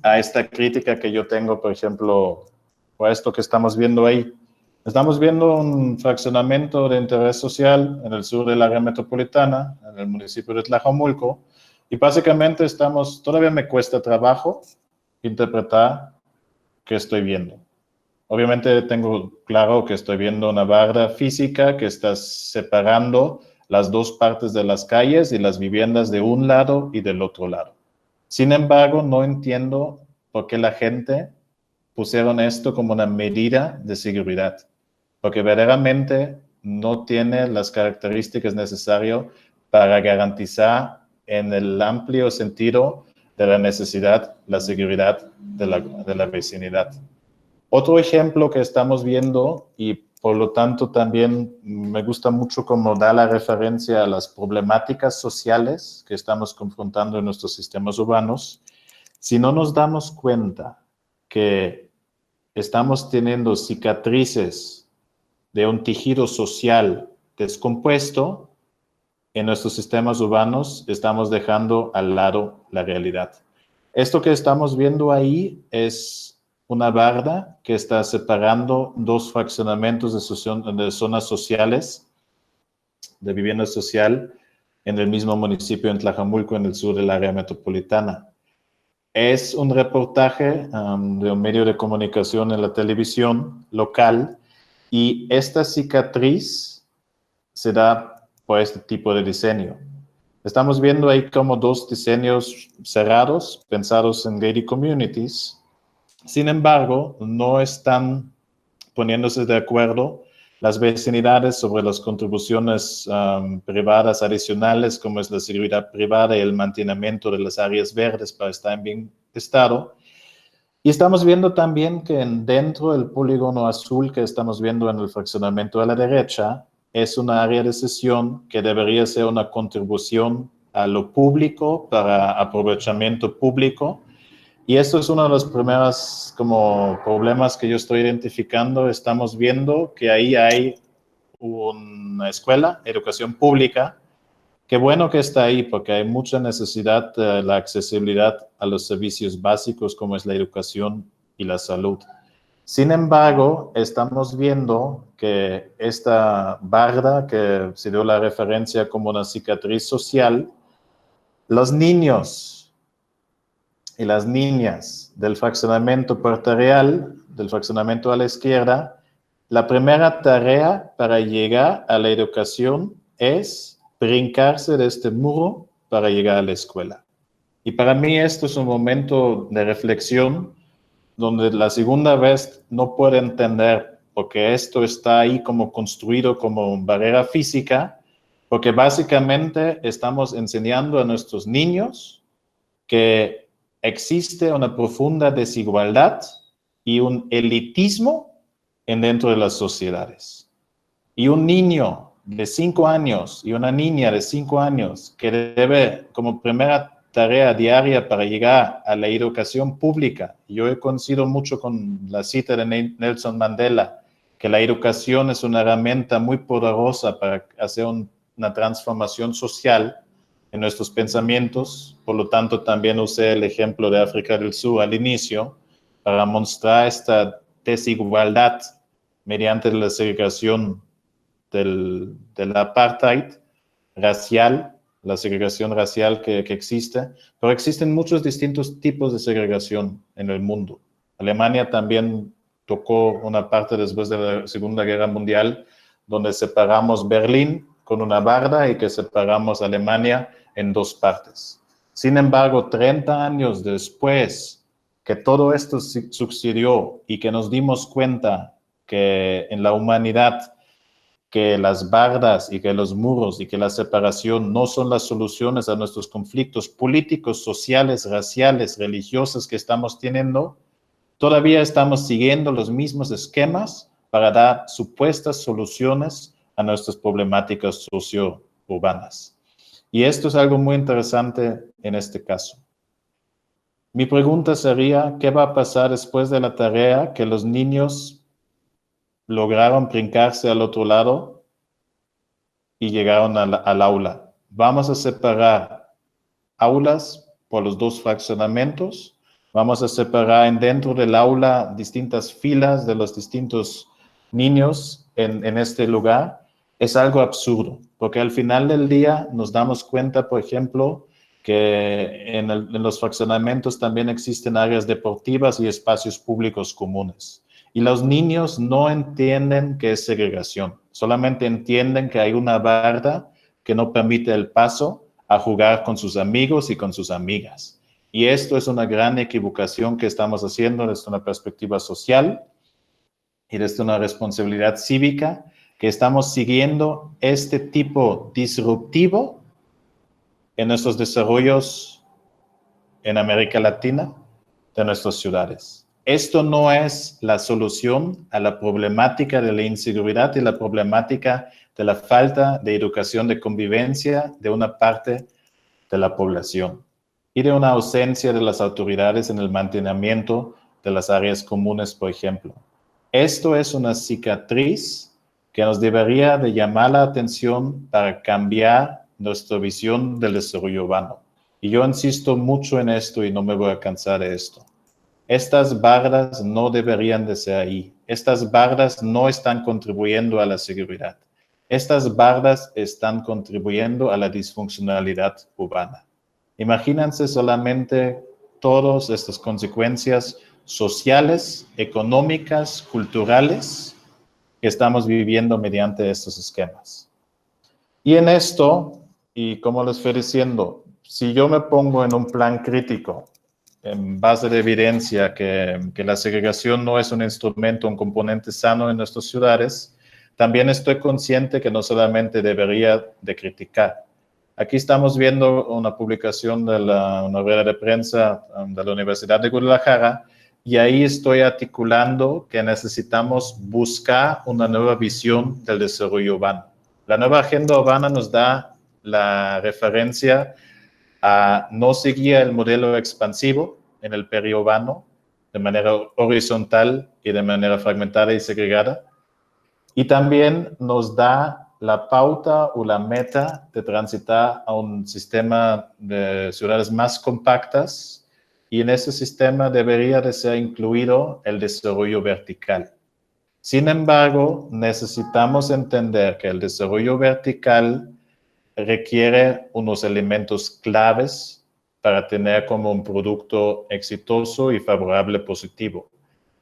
a esta crítica que yo tengo, por ejemplo, por esto que estamos viendo ahí. Estamos viendo un fraccionamiento de interés social en el sur del área metropolitana, en el municipio de Tlajomulco, y básicamente todavía me cuesta trabajo interpretar qué estoy viendo. Obviamente tengo claro que estoy viendo una barra física que está separando las dos partes de las calles y las viviendas de un lado y del otro lado. Sin embargo, no entiendo por qué la gente pusieron esto como una medida de seguridad, porque verdaderamente no tiene las características necesarias para garantizar en el amplio sentido de la necesidad, la seguridad de la vecinidad. Otro ejemplo que estamos viendo, y por lo tanto también me gusta mucho cómo da la referencia a las problemáticas sociales que estamos confrontando en nuestros sistemas urbanos, si no nos damos cuenta que estamos teniendo cicatrices de un tejido social descompuesto, en nuestros sistemas urbanos estamos dejando al lado la realidad. Esto que estamos viendo ahí es una barda que está separando dos fraccionamientos de zonas sociales, de vivienda social, en el mismo municipio en Tlajomulco, en el sur del área metropolitana. Es un reportaje de un medio de comunicación en la televisión local y esta cicatriz se da por este tipo de diseño. Estamos viendo ahí como dos diseños cerrados, pensados en gated communities. Sin embargo, no están poniéndose de acuerdo las vecinidades sobre las contribuciones privadas adicionales, como es la seguridad privada y el mantenimiento de las áreas verdes para estar en bien estado. Y estamos viendo también que dentro del polígono azul que estamos viendo en el fraccionamiento a la derecha, es una área de cesión que debería ser una contribución a lo público para aprovechamiento público. Y esto es uno de los primeros como problemas que yo estoy identificando. Estamos viendo que ahí hay una escuela, educación pública. Qué bueno que está ahí porque hay mucha necesidad de la accesibilidad a los servicios básicos como es la educación y la salud. Sin embargo, estamos viendo que esta barda que se dio la referencia como una cicatriz social, los niños y las niñas del fraccionamiento Puerta Real, del fraccionamiento a la izquierda, la primera tarea para llegar a la educación es brincarse de este muro para llegar a la escuela. Y para mí esto es un momento de reflexión donde la segunda vez no puede entender porque esto está ahí como construido como barrera física, porque básicamente estamos enseñando a nuestros niños que existe una profunda desigualdad y un elitismo dentro de las sociedades. Y un niño de 5 años y una niña de 5 años que debe como primera tarea diaria para llegar a la educación pública. Yo he coincidido mucho con la cita de Nelson Mandela, que la educación es una herramienta muy poderosa para hacer una transformación social en nuestros pensamientos. Por lo tanto, también usé el ejemplo de África del Sur al inicio para mostrar esta desigualdad mediante la segregación del apartheid racial la segregación racial que existe, pero existen muchos distintos tipos de segregación en el mundo. Alemania también tocó una parte después de la Segunda Guerra Mundial, donde separamos Berlín con una barda y que separamos Alemania en dos partes. Sin embargo, 30 años después que todo esto sucedió y que nos dimos cuenta que en la humanidad que las bardas y que los muros y que la separación no son las soluciones a nuestros conflictos políticos, sociales, raciales, religiosos que estamos teniendo, todavía estamos siguiendo los mismos esquemas para dar supuestas soluciones a nuestras problemáticas socio-urbanas. Y esto es algo muy interesante en este caso. Mi pregunta sería, ¿qué va a pasar después de la tarea que los niños lograron brincarse al otro lado y llegaron al aula? Vamos a separar aulas por los dos fraccionamientos, vamos a separar dentro del aula distintas filas de los distintos niños en este lugar. Es algo absurdo, porque al final del día nos damos cuenta, por ejemplo, que en los fraccionamientos también existen áreas deportivas y espacios públicos comunes. Y los niños no entienden qué es segregación, solamente entienden que hay una barda que no permite el paso a jugar con sus amigos y con sus amigas. Y esto es una gran equivocación que estamos haciendo desde una perspectiva social y desde una responsabilidad cívica, que estamos siguiendo este tipo disruptivo en nuestros desarrollos en América Latina de nuestras ciudades. Esto no es la solución a la problemática de la inseguridad y la problemática de la falta de educación de convivencia de una parte de la población y de una ausencia de las autoridades en el mantenimiento de las áreas comunes, por ejemplo. Esto es una cicatriz que nos debería de llamar la atención para cambiar nuestra visión del desarrollo urbano. Y yo insisto mucho en esto y no me voy a cansar de esto. Estas bardas no deberían de ser ahí. Estas bardas no están contribuyendo a la seguridad. Estas bardas están contribuyendo a la disfuncionalidad urbana. Imagínense solamente todas estas consecuencias sociales, económicas, culturales que estamos viviendo mediante estos esquemas. Y en esto, y como les fui diciendo, si yo me pongo en un plan crítico, en base de evidencia que la segregación no es un instrumento, un componente sano en nuestras ciudades, también estoy consciente que no solamente debería de criticar. Aquí estamos viendo una publicación de una rueda de prensa de la Universidad de Guadalajara, y ahí estoy articulando que necesitamos buscar una nueva visión del desarrollo urbano. La nueva agenda urbana nos da la referencia a no seguir el modelo expansivo en el periurbano de manera horizontal y de manera fragmentada y segregada. Y también nos da la pauta o la meta de transitar a un sistema de ciudades más compactas, y en ese sistema debería de ser incluido el desarrollo vertical. Sin embargo, necesitamos entender que el desarrollo vertical requiere unos elementos claves para tener como un producto exitoso y favorable positivo.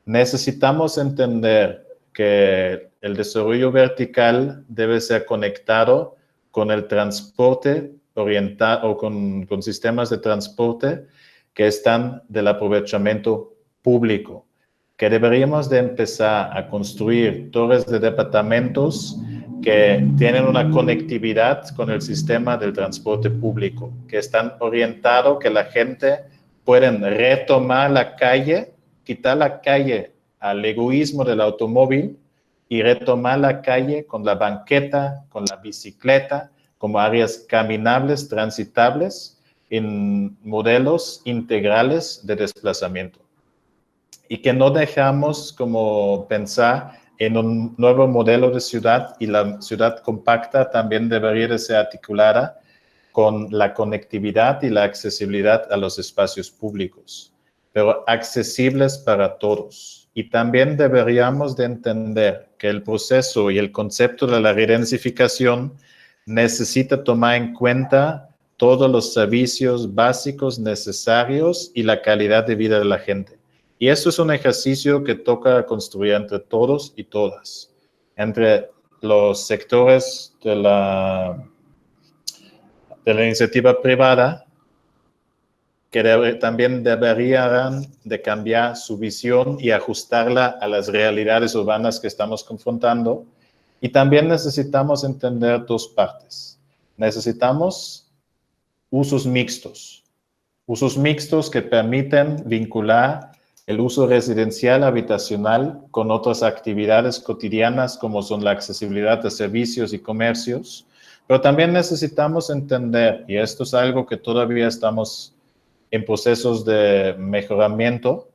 Necesitamos entender que el desarrollo vertical debe ser conectado con el transporte orientado o con sistemas de transporte que están del aprovechamiento público, que deberíamos de empezar a construir torres de departamentos que tienen una conectividad con el sistema del transporte público, que están orientados que la gente pueden retomar la calle, quitar la calle al egoísmo del automóvil y retomar la calle con la banqueta, con la bicicleta, como áreas caminables, transitables, en modelos integrales de desplazamiento. Y que no dejamos como pensar en un nuevo modelo de ciudad, y la ciudad compacta también debería de ser articulada con la conectividad y la accesibilidad a los espacios públicos, pero accesibles para todos. Y también deberíamos de entender que el proceso y el concepto de la redensificación necesita tomar en cuenta todos los servicios básicos necesarios y la calidad de vida de la gente. Y esto es un ejercicio que toca construir entre todos y todas, entre los sectores de la iniciativa privada, que también deberían de cambiar su visión y ajustarla a las realidades urbanas que estamos confrontando. Y también necesitamos entender dos partes. Necesitamos usos mixtos que permiten vincular el uso residencial habitacional con otras actividades cotidianas como son la accesibilidad a servicios y comercios, pero también necesitamos entender, y esto es algo que todavía estamos en procesos de mejoramiento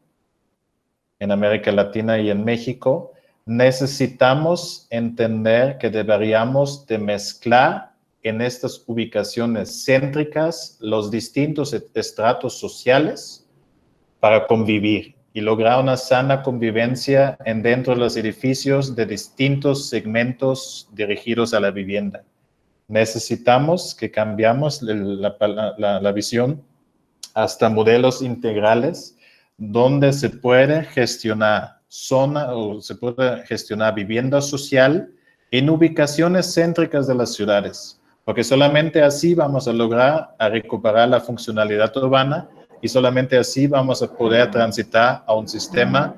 en América Latina y en México, necesitamos entender que deberíamos de mezclar en estas ubicaciones céntricas los distintos estratos sociales para convivir y lograr una sana convivencia dentro de los edificios de distintos segmentos dirigidos a la vivienda. Necesitamos que cambiamos la visión hasta modelos integrales donde se puede gestionar vivienda social en ubicaciones céntricas de las ciudades, porque solamente así vamos a lograr recuperar la funcionalidad urbana y solamente así vamos a poder transitar a un sistema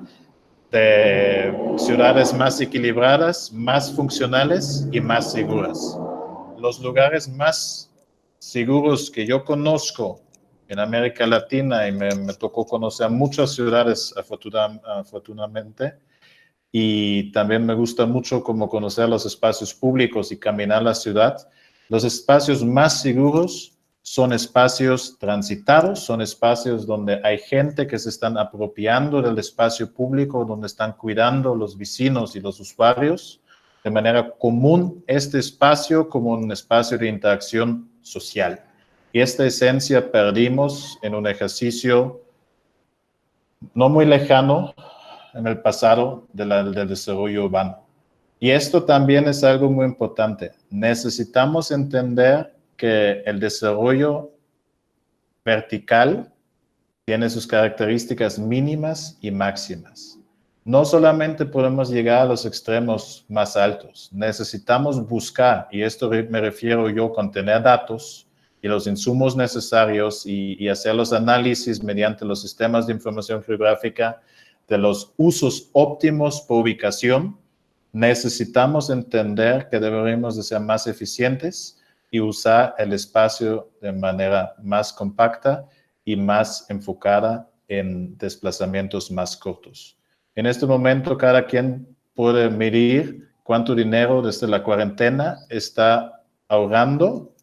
de ciudades más equilibradas, más funcionales y más seguras. Los lugares más seguros que yo conozco en América Latina, y me tocó conocer muchas ciudades afortunadamente, y también me gusta mucho como conocer los espacios públicos y caminar la ciudad. Los espacios más seguros son espacios transitados, son espacios donde hay gente que se están apropiando del espacio público, donde están cuidando los vecinos y los usuarios de manera común este espacio como un espacio de interacción social. Y esta esencia perdimos en un ejercicio no muy lejano en el pasado del desarrollo urbano. Y esto también es algo muy importante. Necesitamos entender que el desarrollo vertical tiene sus características mínimas y máximas. No solamente podemos llegar a los extremos más altos, necesitamos buscar, y esto me refiero yo con tener datos y los insumos necesarios y hacer los análisis mediante los sistemas de información geográfica de los usos óptimos por ubicación. Necesitamos entender que deberíamos de ser más eficientes y usar el espacio de manera más compacta y más enfocada en desplazamientos más cortos. En este momento, cada quien puede medir cuánto dinero desde la cuarentena está ahorrando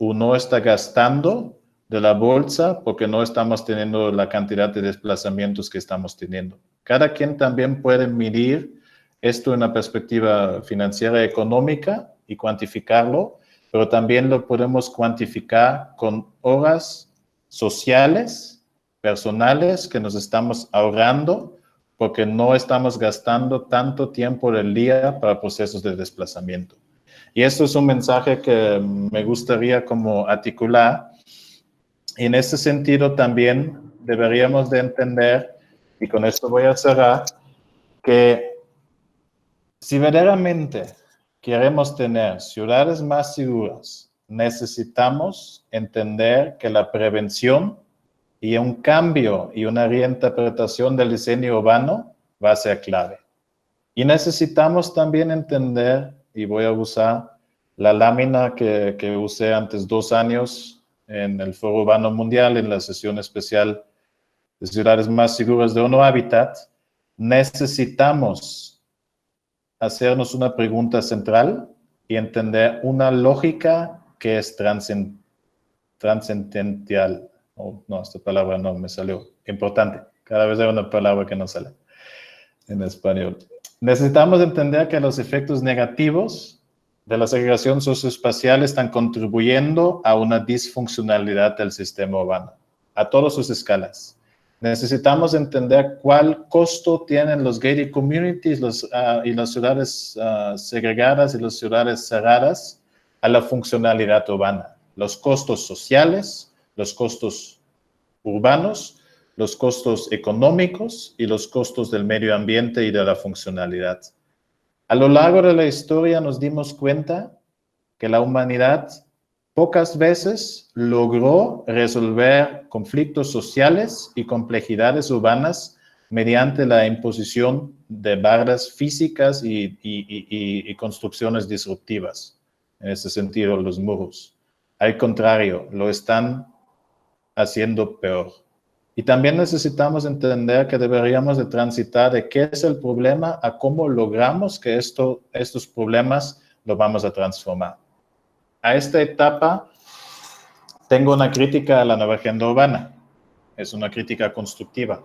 o no está gastando de la bolsa porque no estamos teniendo la cantidad de desplazamientos que estamos teniendo. Cada quien también puede medir esto en una perspectiva financiera económica y cuantificarlo, pero también lo podemos cuantificar con horas sociales, personales, que nos estamos ahorrando porque no estamos gastando tanto tiempo del día para procesos de desplazamiento. Y esto es un mensaje que me gustaría como articular. Y en ese sentido también deberíamos de entender, y con esto voy a cerrar, que si verdaderamente queremos tener ciudades más seguras, necesitamos entender que la prevención y un cambio y una reinterpretación del diseño urbano va a ser clave. Y necesitamos también entender, y voy a usar la lámina que usé antes 2 años en el Foro Urbano Mundial, en la sesión especial de ciudades más seguras de ONU Habitat, necesitamos hacernos una pregunta central y entender una lógica que es trascendental. Oh, no, esta palabra no me salió. Importante. Cada vez hay una palabra que no sale en español. Necesitamos entender que los efectos negativos de la segregación socioespacial están contribuyendo a una disfuncionalidad del sistema urbano, a todas sus escalas. Necesitamos entender cuál costo tienen los gated communities y las ciudades segregadas y las ciudades cerradas a la funcionalidad urbana. los costos sociales, los costos urbanos, los costos económicos y los costos del medio ambiente y de la funcionalidad. A lo largo de la historia nos dimos cuenta que la humanidad pocas veces logró resolver conflictos sociales y complejidades urbanas mediante la imposición de barreras físicas y construcciones disruptivas. En ese sentido, los muros. Al contrario, lo están haciendo peor. Y también necesitamos entender que deberíamos de transitar de qué es el problema a cómo logramos que estos problemas los vamos a transformar. A esta etapa tengo una crítica a la nueva agenda urbana. Es una crítica constructiva.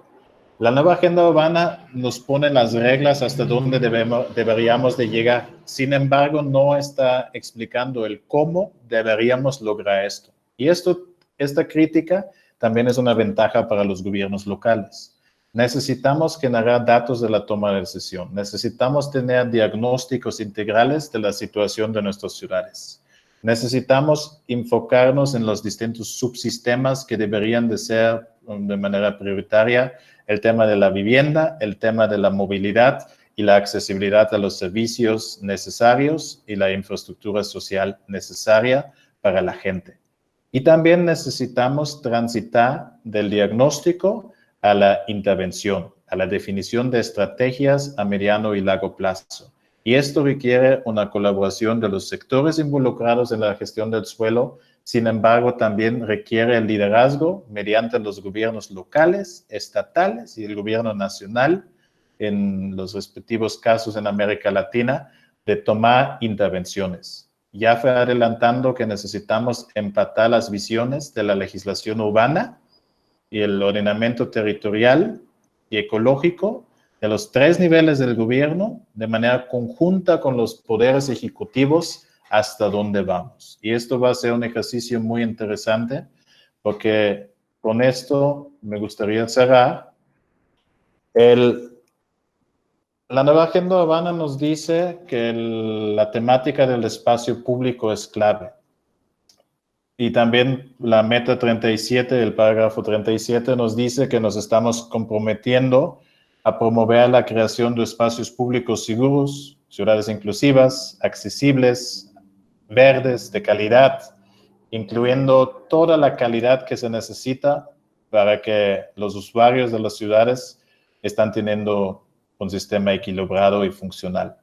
La nueva agenda urbana nos pone las reglas hasta dónde deberíamos de llegar. Sin embargo, no está explicando el cómo deberíamos lograr esto. Y esta crítica también es una ventaja para los gobiernos locales. Necesitamos generar datos de la toma de decisión. Necesitamos tener diagnósticos integrales de la situación de nuestras ciudades. Necesitamos enfocarnos en los distintos subsistemas que deberían de ser de manera prioritaria el tema de la vivienda, el tema de la movilidad y la accesibilidad a los servicios necesarios y la infraestructura social necesaria para la gente. Y también necesitamos transitar del diagnóstico a la intervención, a la definición de estrategias a mediano y largo plazo. Y esto requiere una colaboración de los sectores involucrados en la gestión del suelo. Sin embargo, también requiere el liderazgo mediante los gobiernos locales, estatales y el gobierno nacional, en los respectivos casos en América Latina, de tomar intervenciones. Ya fue adelantando que necesitamos empatar las visiones de la legislación urbana y el ordenamiento territorial y ecológico de los tres niveles del gobierno de manera conjunta con los poderes ejecutivos hasta dónde vamos. Y esto va a ser un ejercicio muy interesante porque con esto me gustaría cerrar. La nueva agenda urbana nos dice que la temática del espacio público es clave. Y también la meta 37, el parágrafo 37, nos dice que nos estamos comprometiendo a promover la creación de espacios públicos seguros, ciudades inclusivas, accesibles, verdes, de calidad, incluyendo toda la calidad que se necesita para que los usuarios de las ciudades están teniendo un sistema equilibrado y funcional.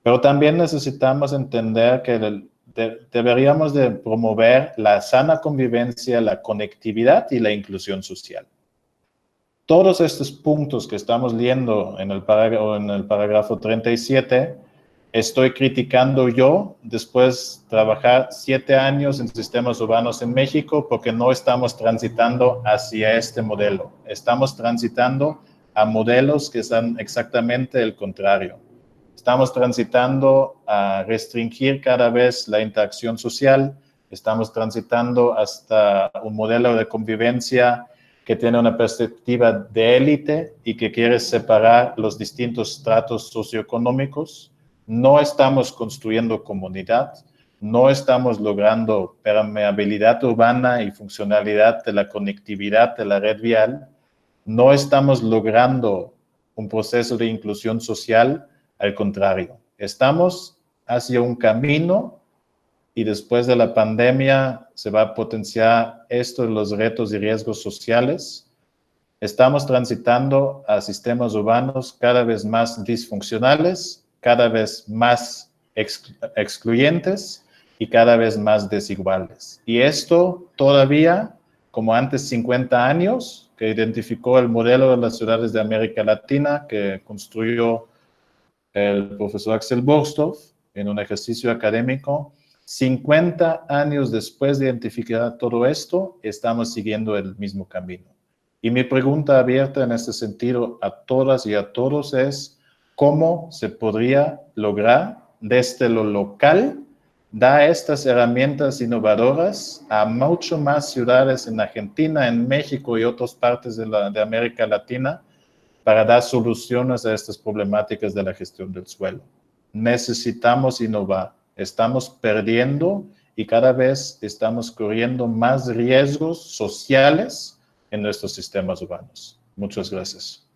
Pero también necesitamos entender que deberíamos de promover la sana convivencia, la conectividad y la inclusión social. Todos estos puntos que estamos leyendo en el parágrafo 37, estoy criticando yo después de trabajar 7 años en sistemas urbanos en México porque no estamos transitando hacia este modelo. Estamos transitando a modelos que son exactamente el contrario. Estamos transitando a restringir cada vez la interacción social, estamos transitando hasta un modelo de convivencia que tiene una perspectiva de élite y que quiere separar los distintos estratos socioeconómicos. No estamos construyendo comunidad, no estamos logrando permeabilidad urbana y funcionalidad de la conectividad de la red vial, no estamos logrando un proceso de inclusión social. Al contrario, estamos hacia un camino y después de la pandemia se va a potenciar esto de los retos y riesgos sociales. Estamos transitando a sistemas urbanos cada vez más disfuncionales, cada vez más excluyentes y cada vez más desiguales. Y esto todavía, como antes 50 años, que identificó el modelo de las ciudades de América Latina, que construyó el profesor Axel Borstorff en un ejercicio académico, 50 años después de identificar todo esto, estamos siguiendo el mismo camino. Y mi pregunta abierta en este sentido a todas y a todos es, ¿cómo se podría lograr desde lo local dar estas herramientas innovadoras a mucho más ciudades en Argentina, en México y otras partes de América Latina para dar soluciones a estas problemáticas de la gestión del suelo? Necesitamos innovar. Estamos perdiendo y cada vez estamos corriendo más riesgos sociales en nuestros sistemas urbanos. Muchas gracias.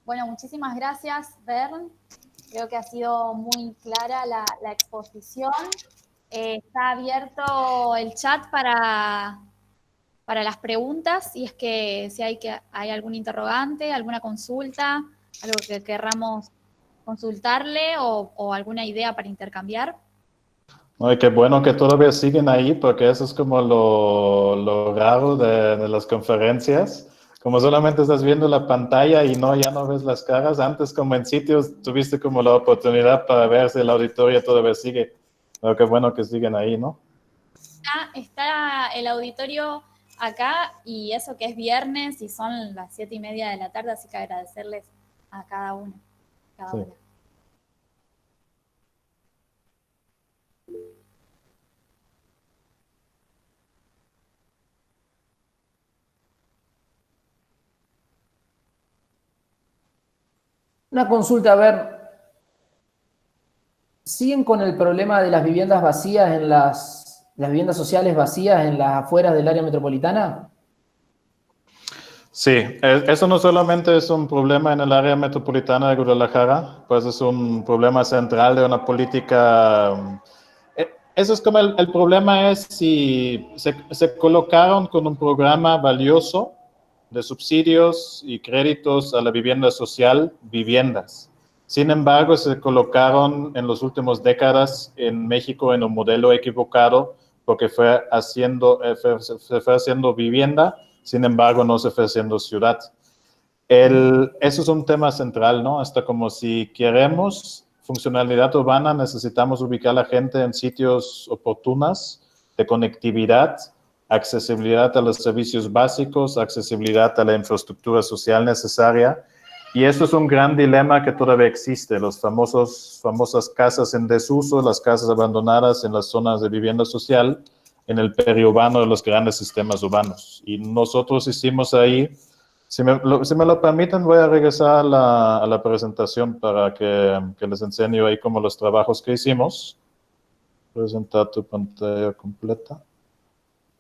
Bueno, muchísimas gracias, Bern. Creo que ha sido muy clara la exposición. Está abierto el chat para las preguntas, si es que hay algún interrogante, alguna consulta, algo que querramos consultarle o alguna idea para intercambiar. Ay, qué bueno que todavía siguen ahí, porque eso es como lo raro de las conferencias. Como solamente estás viendo la pantalla y ya no ves las caras. Antes, como en sitios, tuviste como la oportunidad para ver si el auditorio todavía sigue. Pero qué bueno que siguen ahí, ¿no? Está el auditorio acá, y eso que es viernes y son las 7:30 de la tarde, así que agradecerles a cada uno. Sí. Una consulta, a ver, ¿siguen con el problema de las viviendas vacías las viviendas sociales vacías en las afueras del área metropolitana? Sí, eso no solamente es un problema en el área metropolitana de Guadalajara, pues es un problema central de una política. Eso es como el problema es si se colocaron con un programa valioso de subsidios y créditos a la vivienda social, viviendas. Sin embargo, se colocaron en las últimas décadas en México en un modelo equivocado porque se fue haciendo vivienda, sin embargo, no se fue haciendo ciudad. Eso es un tema central, ¿no? Hasta como si queremos funcionalidad urbana, necesitamos ubicar a la gente en sitios oportunos de conectividad, accesibilidad a los servicios básicos, accesibilidad a la infraestructura social necesaria. Y eso es un gran dilema que todavía existe, las famosas casas en desuso, las casas abandonadas en las zonas de vivienda social, en el periurbano de los grandes sistemas urbanos. Y nosotros hicimos ahí, si me lo permiten, voy a regresar a la presentación para que les enseñe ahí como los trabajos que hicimos. Presentar tu pantalla completa.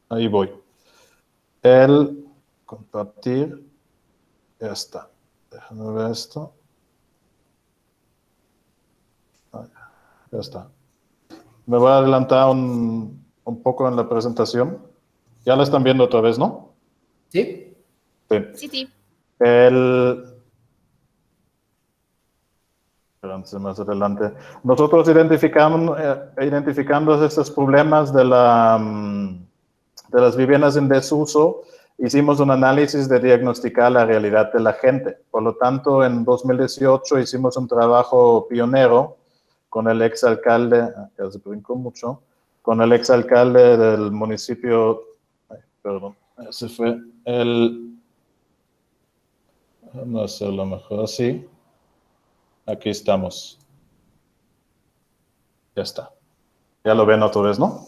Ahí voy. El compartir. Ya está. Déjame ver esto. Ya está. Me voy a adelantar un poco en la presentación. Ya la están viendo otra vez, ¿no? Sí. Sí. Espérense más adelante. Nosotros identificando estos problemas de las viviendas en desuso, hicimos un análisis de diagnosticar la realidad de la gente. Por lo tanto, en 2018 hicimos un trabajo pionero con el exalcalde, ya se brincó mucho, con el exalcalde del municipio, perdón, ese fue vamos a hacerlo mejor así. Aquí estamos. Ya está. Ya lo ven otra vez, ¿no?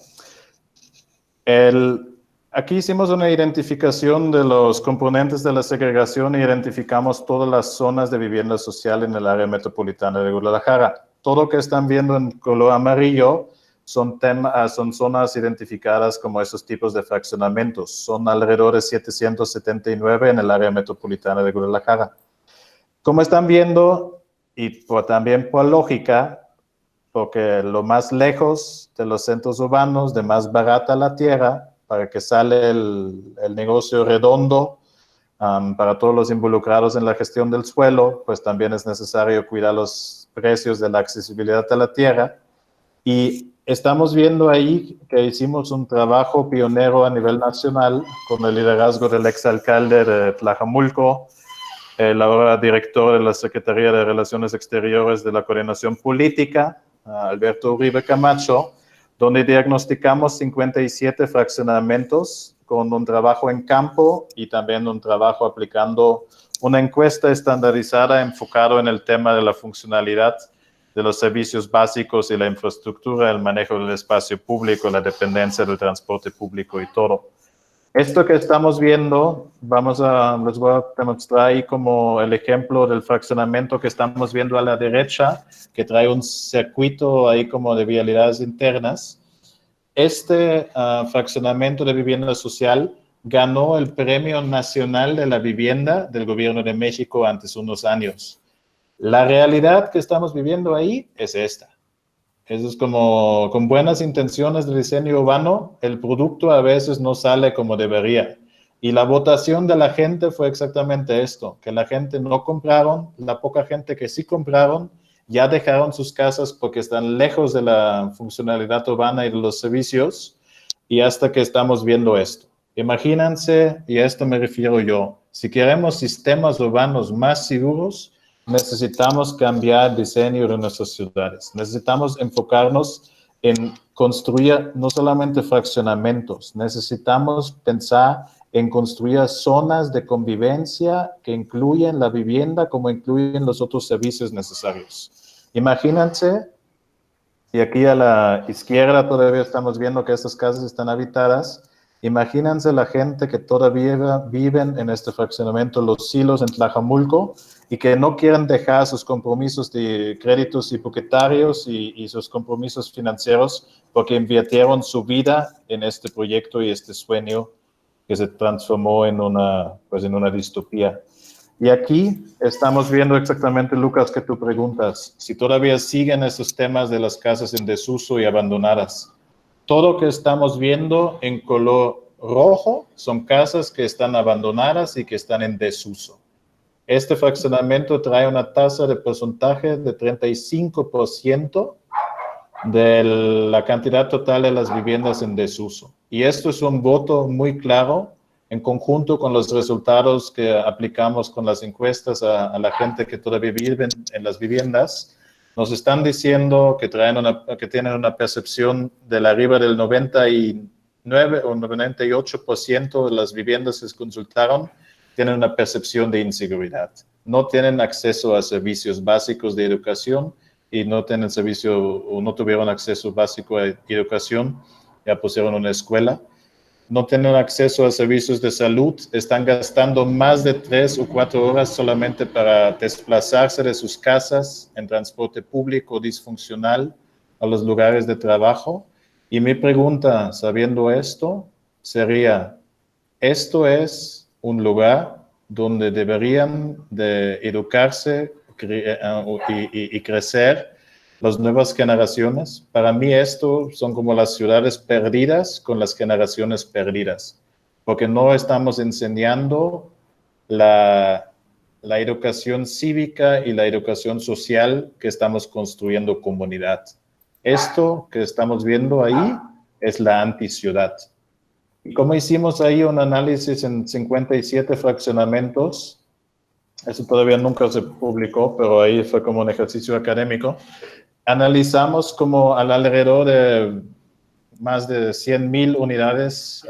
Aquí hicimos una identificación de los componentes de la segregación e identificamos todas las zonas de vivienda social en el área metropolitana de Guadalajara. Todo lo que están viendo en color amarillo son zonas identificadas como esos tipos de fraccionamientos. Son alrededor de 779 en el área metropolitana de Guadalajara. Como están viendo, y también por lógica, porque lo más lejos de los centros urbanos, de más barata la tierra, para que sale el negocio redondo para todos los involucrados en la gestión del suelo, pues también es necesario cuidar los precios de la accesibilidad a la tierra. Y estamos viendo ahí que hicimos un trabajo pionero a nivel nacional con el liderazgo del exalcalde de Tlajomulco, el ahora director de la Secretaría de Relaciones Exteriores de la Coordinación Política, Alberto Uribe Camacho, donde diagnosticamos 57 fraccionamientos con un trabajo en campo y también un trabajo aplicando una encuesta estandarizada enfocado en el tema de la funcionalidad de los servicios básicos y la infraestructura, el manejo del espacio público, la dependencia del transporte público y todo. Esto que estamos viendo, les voy a demostrar ahí como el ejemplo del fraccionamiento que estamos viendo a la derecha, que trae un circuito ahí como de vialidades internas. Este fraccionamiento de vivienda social ganó el Premio Nacional de la Vivienda del Gobierno de México antes unos años. La realidad que estamos viviendo ahí es esta. Eso es como, con buenas intenciones de diseño urbano, el producto a veces no sale como debería. Y la votación de la gente fue exactamente esto, que la gente no compraron, la poca gente que sí compraron, ya dejaron sus casas porque están lejos de la funcionalidad urbana y de los servicios, y hasta que estamos viendo esto. Imagínense, y a esto me refiero yo, si queremos sistemas urbanos más seguros, necesitamos cambiar el diseño de nuestras ciudades. Necesitamos enfocarnos en construir no solamente fraccionamientos, necesitamos pensar en construir zonas de convivencia que incluyen la vivienda como incluyen los otros servicios necesarios. Imagínense, y aquí a la izquierda todavía estamos viendo que estas casas están habitadas. Imagínense la gente que todavía viven en este fraccionamiento Los Silos en Tlajomulco y que no quieren dejar sus compromisos de créditos hipotecarios y sus compromisos financieros porque invirtieron su vida en este proyecto y este sueño que se transformó en una distopía. Y aquí estamos viendo exactamente, Lucas, que tú preguntas, si todavía siguen esos temas de las casas en desuso y abandonadas. Todo lo que estamos viendo en color rojo son casas que están abandonadas y que están en desuso. Este fraccionamiento trae una tasa de porcentaje de 35% de la cantidad total de las viviendas en desuso. Y esto es un voto muy claro en conjunto con los resultados que aplicamos con las encuestas a la gente que todavía vive en las viviendas. Nos están diciendo que tienen una percepción de arriba del 99 o 98% de las viviendas que se consultaron tienen una percepción de inseguridad. No tienen acceso a servicios básicos de educación y no tienen servicio o no tuvieron acceso básico a educación, ya pusieron una escuela. No tienen acceso a servicios de salud, están gastando más de 3 o 4 horas solamente para desplazarse de sus casas en transporte público disfuncional a los lugares de trabajo. Y mi pregunta, sabiendo esto, sería, ¿esto es un lugar donde deberían de educarse y crecer las nuevas generaciones? Para mí esto son como las ciudades perdidas con las generaciones perdidas, porque no estamos enseñando la educación cívica y la educación social que estamos construyendo comunidad. Esto que estamos viendo ahí es la anticiudad. Y como hicimos ahí un análisis en 57 fraccionamientos, eso todavía nunca se publicó, pero ahí fue como un ejercicio académico, analizamos como alrededor de más de 100,000 unidades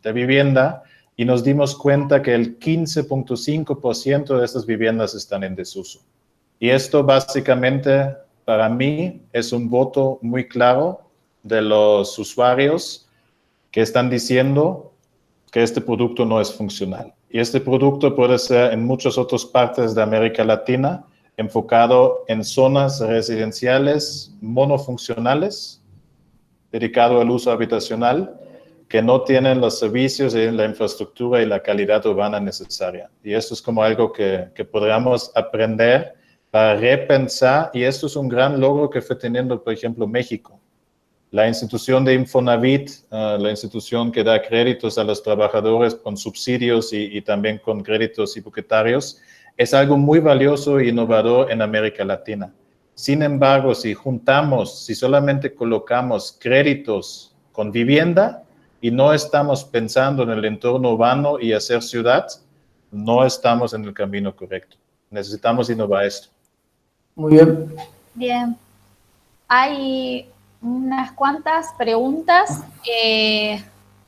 de vivienda y nos dimos cuenta que el 15.5% de estas viviendas están en desuso. Y esto básicamente para mí es un voto muy claro de los usuarios que están diciendo que este producto no es funcional. Y este producto puede ser en muchas otras partes de América Latina, enfocado en zonas residenciales monofuncionales, dedicado al uso habitacional, que no tienen los servicios y la infraestructura y la calidad urbana necesaria. Y esto es como algo que podríamos aprender para repensar, y esto es un gran logro que fue teniendo, por ejemplo, México. La institución de Infonavit, la institución que da créditos a los trabajadores con subsidios y también con créditos hipotecarios, es algo muy valioso e innovador en América Latina. Sin embargo, si solamente colocamos créditos con vivienda y no estamos pensando en el entorno urbano y hacer ciudad, no estamos en el camino correcto. Necesitamos innovar esto. Muy bien. Bien. Hay unas cuantas preguntas.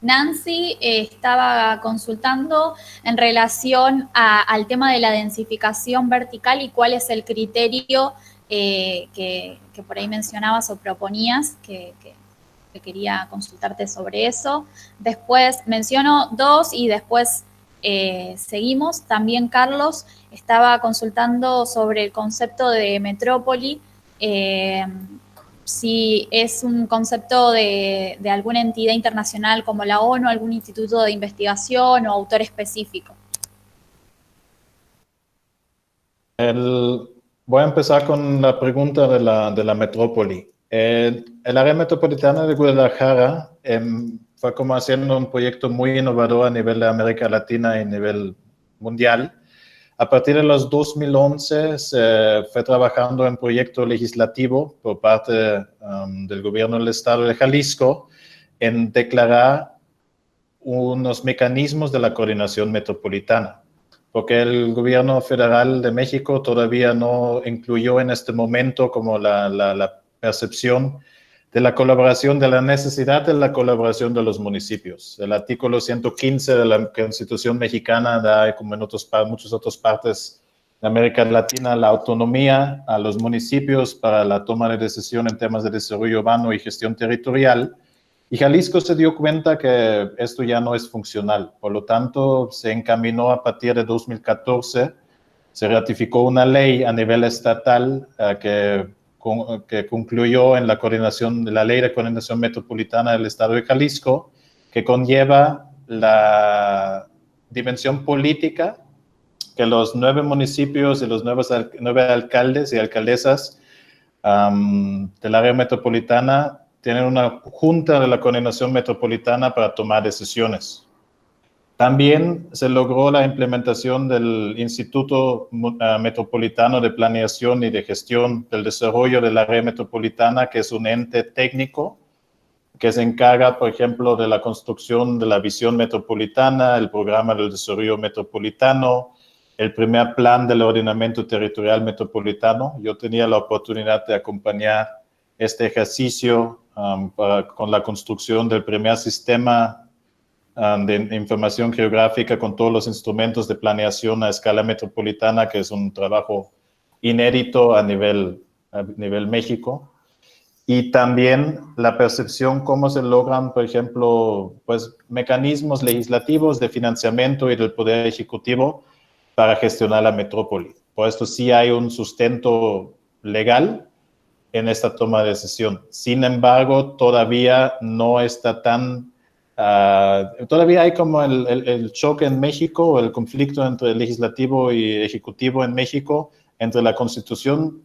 Nancy estaba consultando en relación al tema de la densificación vertical y cuál es el criterio que por ahí mencionabas o proponías, que quería consultarte sobre eso. Después menciono 2 y después seguimos. También Carlos estaba consultando sobre el concepto de metrópoli, si es un concepto de alguna entidad internacional como la ONU, algún instituto de investigación o autor específico. Voy a empezar con la pregunta de la metrópoli. El área metropolitana de Guadalajara fue como haciendo un proyecto muy innovador a nivel de América Latina y a nivel mundial. A partir de los 2011 se fue trabajando en proyecto legislativo por parte del gobierno del estado de Jalisco en declarar unos mecanismos de la coordinación metropolitana, porque el gobierno federal de México todavía no incluyó en este momento como la percepción de la colaboración, de la necesidad de la colaboración de los municipios. El artículo 115 de la Constitución mexicana da, como en muchas otras partes de América Latina, la autonomía a los municipios para la toma de decisión en temas de desarrollo urbano y gestión territorial. Y Jalisco se dio cuenta que esto ya no es funcional. Por lo tanto, se encaminó a partir de 2014, se ratificó una ley a nivel estatal que concluyó en la coordinación de la Ley de Coordinación Metropolitana del Estado de Jalisco, que conlleva la dimensión política que los 9 municipios y los 9 alcaldes y alcaldesas del área metropolitana tienen una junta de la coordinación metropolitana para tomar decisiones. También se logró la implementación del Instituto Metropolitano de Planeación y de Gestión del Desarrollo del Área Metropolitana, que es un ente técnico que se encarga, por ejemplo, de la construcción de la visión metropolitana, el programa del desarrollo metropolitano, el primer plan del ordenamiento territorial metropolitano. Yo tenía la oportunidad de acompañar este ejercicio con la construcción del primer sistema de información geográfica con todos los instrumentos de planeación a escala metropolitana, que es un trabajo inédito a nivel México. Y también la percepción cómo se logran, por ejemplo, pues, mecanismos legislativos de financiamiento y del Poder Ejecutivo para gestionar la metrópoli. Por esto sí hay un sustento legal en esta toma de decisión. Sin embargo, todavía no está tan... todavía hay como el choque en México, o el conflicto entre el legislativo y ejecutivo en México, entre la Constitución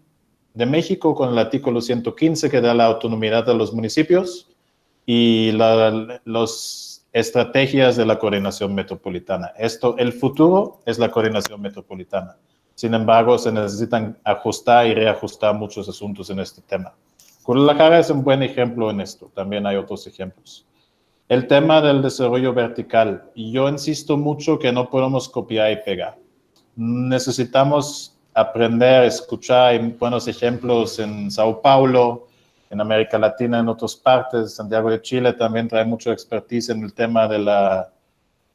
de México con el artículo 115 que da la autonomía a los municipios y las estrategias de la coordinación metropolitana. El futuro es la coordinación metropolitana. Sin embargo, se necesitan ajustar y reajustar muchos asuntos en este tema. Guadalajara es un buen ejemplo en esto. También hay otros ejemplos. El tema del desarrollo vertical. Y yo insisto mucho que no podemos copiar y pegar. Necesitamos aprender, escuchar. Hay buenos ejemplos en Sao Paulo, en América Latina, en otras partes. Santiago de Chile también trae mucha expertise en el tema del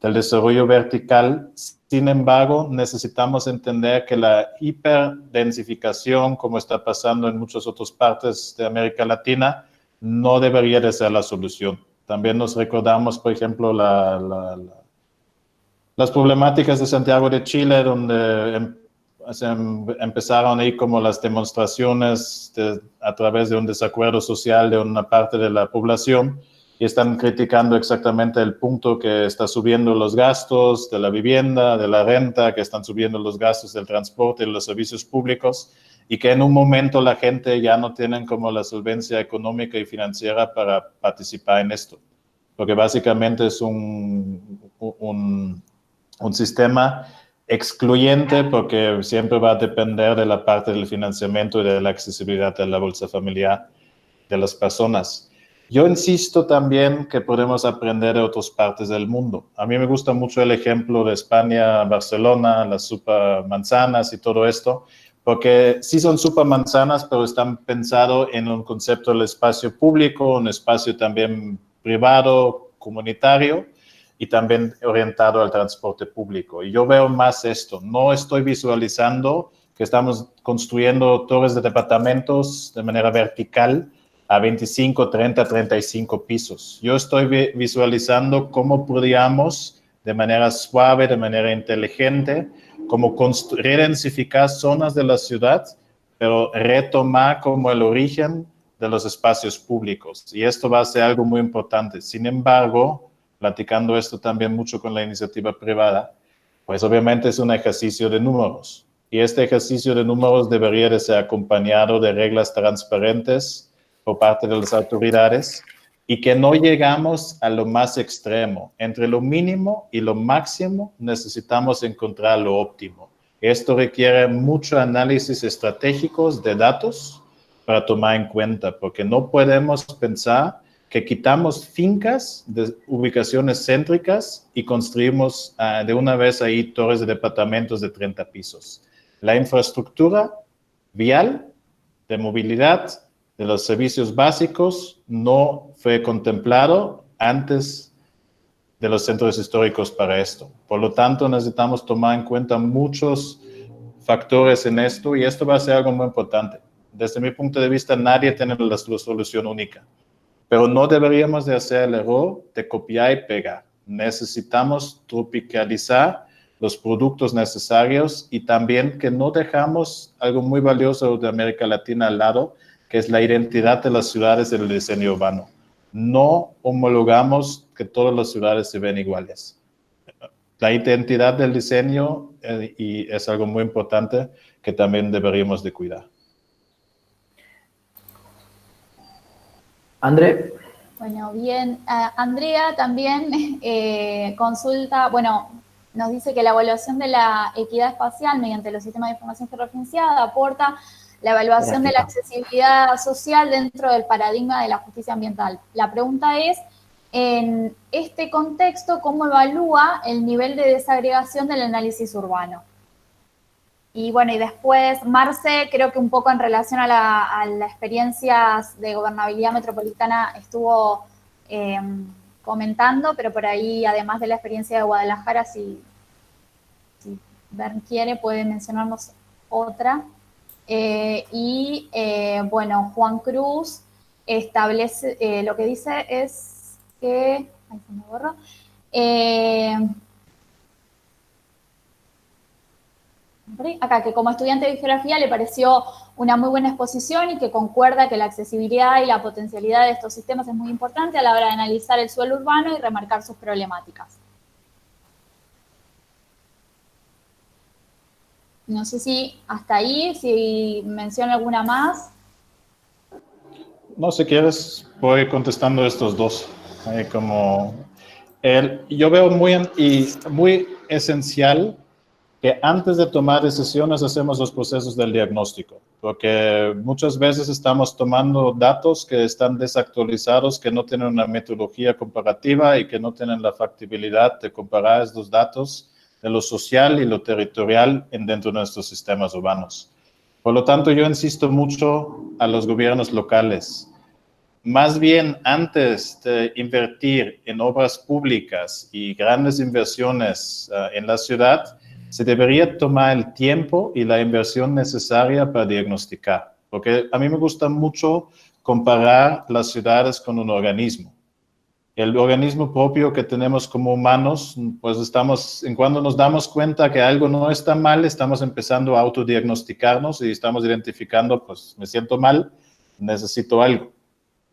desarrollo vertical. Sin embargo, necesitamos entender que la hiperdensificación, como está pasando en muchas otras partes de América Latina, no debería de ser la solución. También nos recordamos, por ejemplo, las problemáticas de Santiago de Chile, donde empezaron ahí como las demostraciones a través de un desacuerdo social de una parte de la población, y están criticando exactamente el punto que está subiendo los gastos de la vivienda, de la renta, que están subiendo los gastos del transporte y los servicios públicos, y que en un momento la gente ya no tiene como la solvencia económica y financiera para participar en esto. Porque básicamente es un sistema excluyente, porque siempre va a depender de la parte del financiamiento y de la accesibilidad de la bolsa familiar de las personas. Yo insisto también que podemos aprender de otras partes del mundo. A mí me gusta mucho el ejemplo de España, Barcelona, las supermanzanas y todo esto, porque sí son supermanzanas, pero están pensados en un concepto del espacio público, un espacio también privado, comunitario, y también orientado al transporte público. Y yo veo más esto. No estoy visualizando que estamos construyendo torres de departamentos de manera vertical a 25, 30, 35 pisos. Yo estoy visualizando cómo podríamos, de manera suave, de manera inteligente, como redensificar zonas de la ciudad, pero retomar como el origen de los espacios públicos. Y esto va a ser algo muy importante. Sin embargo, platicando esto también mucho con la iniciativa privada, pues obviamente es un ejercicio de números. Y este ejercicio de números debería de ser acompañado de reglas transparentes por parte de las autoridades y que no llegamos a lo más extremo. Entre lo mínimo y lo máximo necesitamos encontrar lo óptimo. Esto requiere mucho análisis estratégicos de datos para tomar en cuenta, porque no podemos pensar que quitamos fincas de ubicaciones céntricas y construimos de una vez ahí torres de departamentos de 30 pisos. La infraestructura vial, de movilidad, de los servicios básicos, no fue contemplado antes de los centros históricos para esto. Por lo tanto, necesitamos tomar en cuenta muchos factores en esto y esto va a ser algo muy importante. Desde mi punto de vista, nadie tiene la solución única, pero no deberíamos de hacer el error de copiar y pegar. Necesitamos tropicalizar los productos necesarios y también que no dejamos algo muy valioso de América Latina al lado, que es la identidad de las ciudades del diseño urbano. No homologamos que todas las ciudades se ven iguales. La identidad del diseño y es algo muy importante que también deberíamos de cuidar. André. Bueno, bien. Andrea también consulta, bueno, nos dice que la evaluación de la equidad espacial mediante los sistemas de información georreferenciada aporta la evaluación de la accesibilidad social dentro del paradigma de la justicia ambiental. La pregunta es, en este contexto, ¿cómo evalúa el nivel de desagregación del análisis urbano? Y bueno, y después, Marce, creo que un poco en relación a la experiencia de gobernabilidad metropolitana estuvo comentando, pero por ahí, además de la experiencia de Guadalajara, si Bern quiere, puede mencionarnos otra. Bueno, Juan Cruz establece, lo que dice es que, ahí se me borró, acá, que como estudiante de geografía le pareció una muy buena exposición y que concuerda que la accesibilidad y la potencialidad de estos sistemas es muy importante a la hora de analizar el suelo urbano y remarcar sus problemáticas. No sé si hasta ahí, si menciona alguna más. No, si quieres, voy contestando estos dos. Yo veo muy esencial que antes de tomar decisiones hacemos los procesos del diagnóstico, porque muchas veces estamos tomando datos que están desactualizados, que no tienen una metodología comparativa y que no tienen la factibilidad de comparar estos datos de lo social y lo territorial dentro de nuestros sistemas urbanos. Por lo tanto, yo insisto mucho a los gobiernos locales. Más bien, antes de invertir en obras públicas y grandes inversiones en la ciudad, se debería tomar el tiempo y la inversión necesaria para diagnosticar. Porque a mí me gusta mucho comparar las ciudades con un organismo. El organismo propio que tenemos como humanos, pues cuando nos damos cuenta que algo no está mal, estamos empezando a autodiagnosticarnos y estamos identificando, pues me siento mal, necesito algo.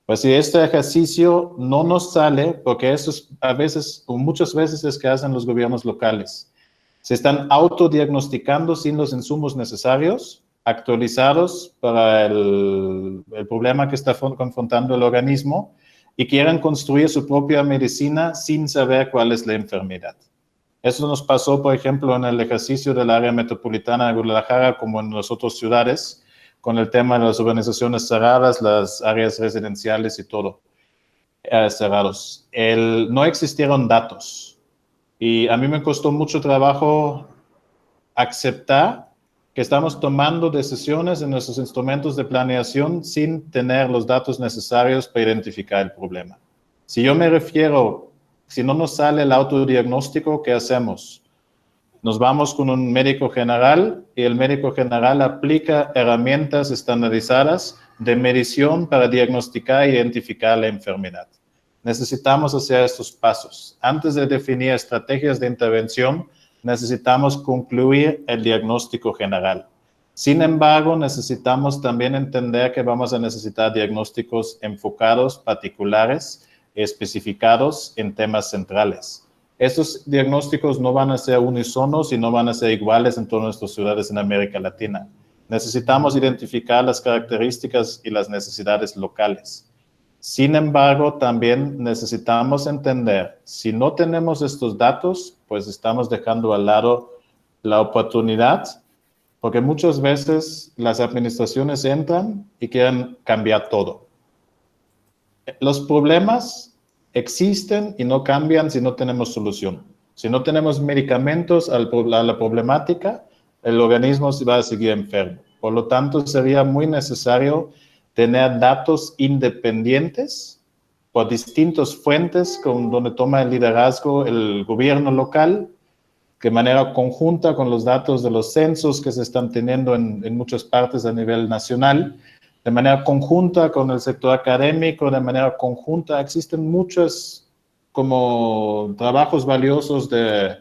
Pues si este ejercicio no nos sale, porque eso es a veces, o muchas veces es que hacen los gobiernos locales, se están autodiagnosticando sin los insumos necesarios, actualizados para el problema que está confrontando el organismo, y quieren construir su propia medicina sin saber cuál es la enfermedad. Eso nos pasó, por ejemplo, en el ejercicio del área metropolitana de Guadalajara, como en las otras ciudades, con el tema de las urbanizaciones cerradas, las áreas residenciales y todo cerrados. No existieron datos. Y a mí me costó mucho trabajo aceptar que estamos tomando decisiones en nuestros instrumentos de planeación sin tener los datos necesarios para identificar el problema. Si no nos sale el autodiagnóstico, ¿qué hacemos? Nos vamos con un médico general y el médico general aplica herramientas estandarizadas de medición para diagnosticar e identificar la enfermedad. Necesitamos hacer estos pasos. Antes de definir estrategias de intervención, necesitamos concluir el diagnóstico general. Sin embargo, necesitamos también entender que vamos a necesitar diagnósticos enfocados, particulares, especificados en temas centrales. Estos diagnósticos no van a ser unisonos y no van a ser iguales en todas nuestras ciudades en América Latina. Necesitamos identificar las características y las necesidades locales. Sin embargo, también necesitamos entender, si no tenemos estos datos, pues estamos dejando al lado la oportunidad, porque muchas veces las administraciones entran y quieren cambiar todo. Los problemas existen y no cambian si no tenemos solución. Si no tenemos medicamentos a la problemática, el organismo va a seguir enfermo. Por lo tanto, sería muy necesario tener datos independientes por distintas fuentes donde toma el liderazgo el gobierno local, de manera conjunta con los datos de los censos que se están teniendo en muchas partes a nivel nacional, de manera conjunta con el sector académico, de manera conjunta. Existen muchos como trabajos valiosos de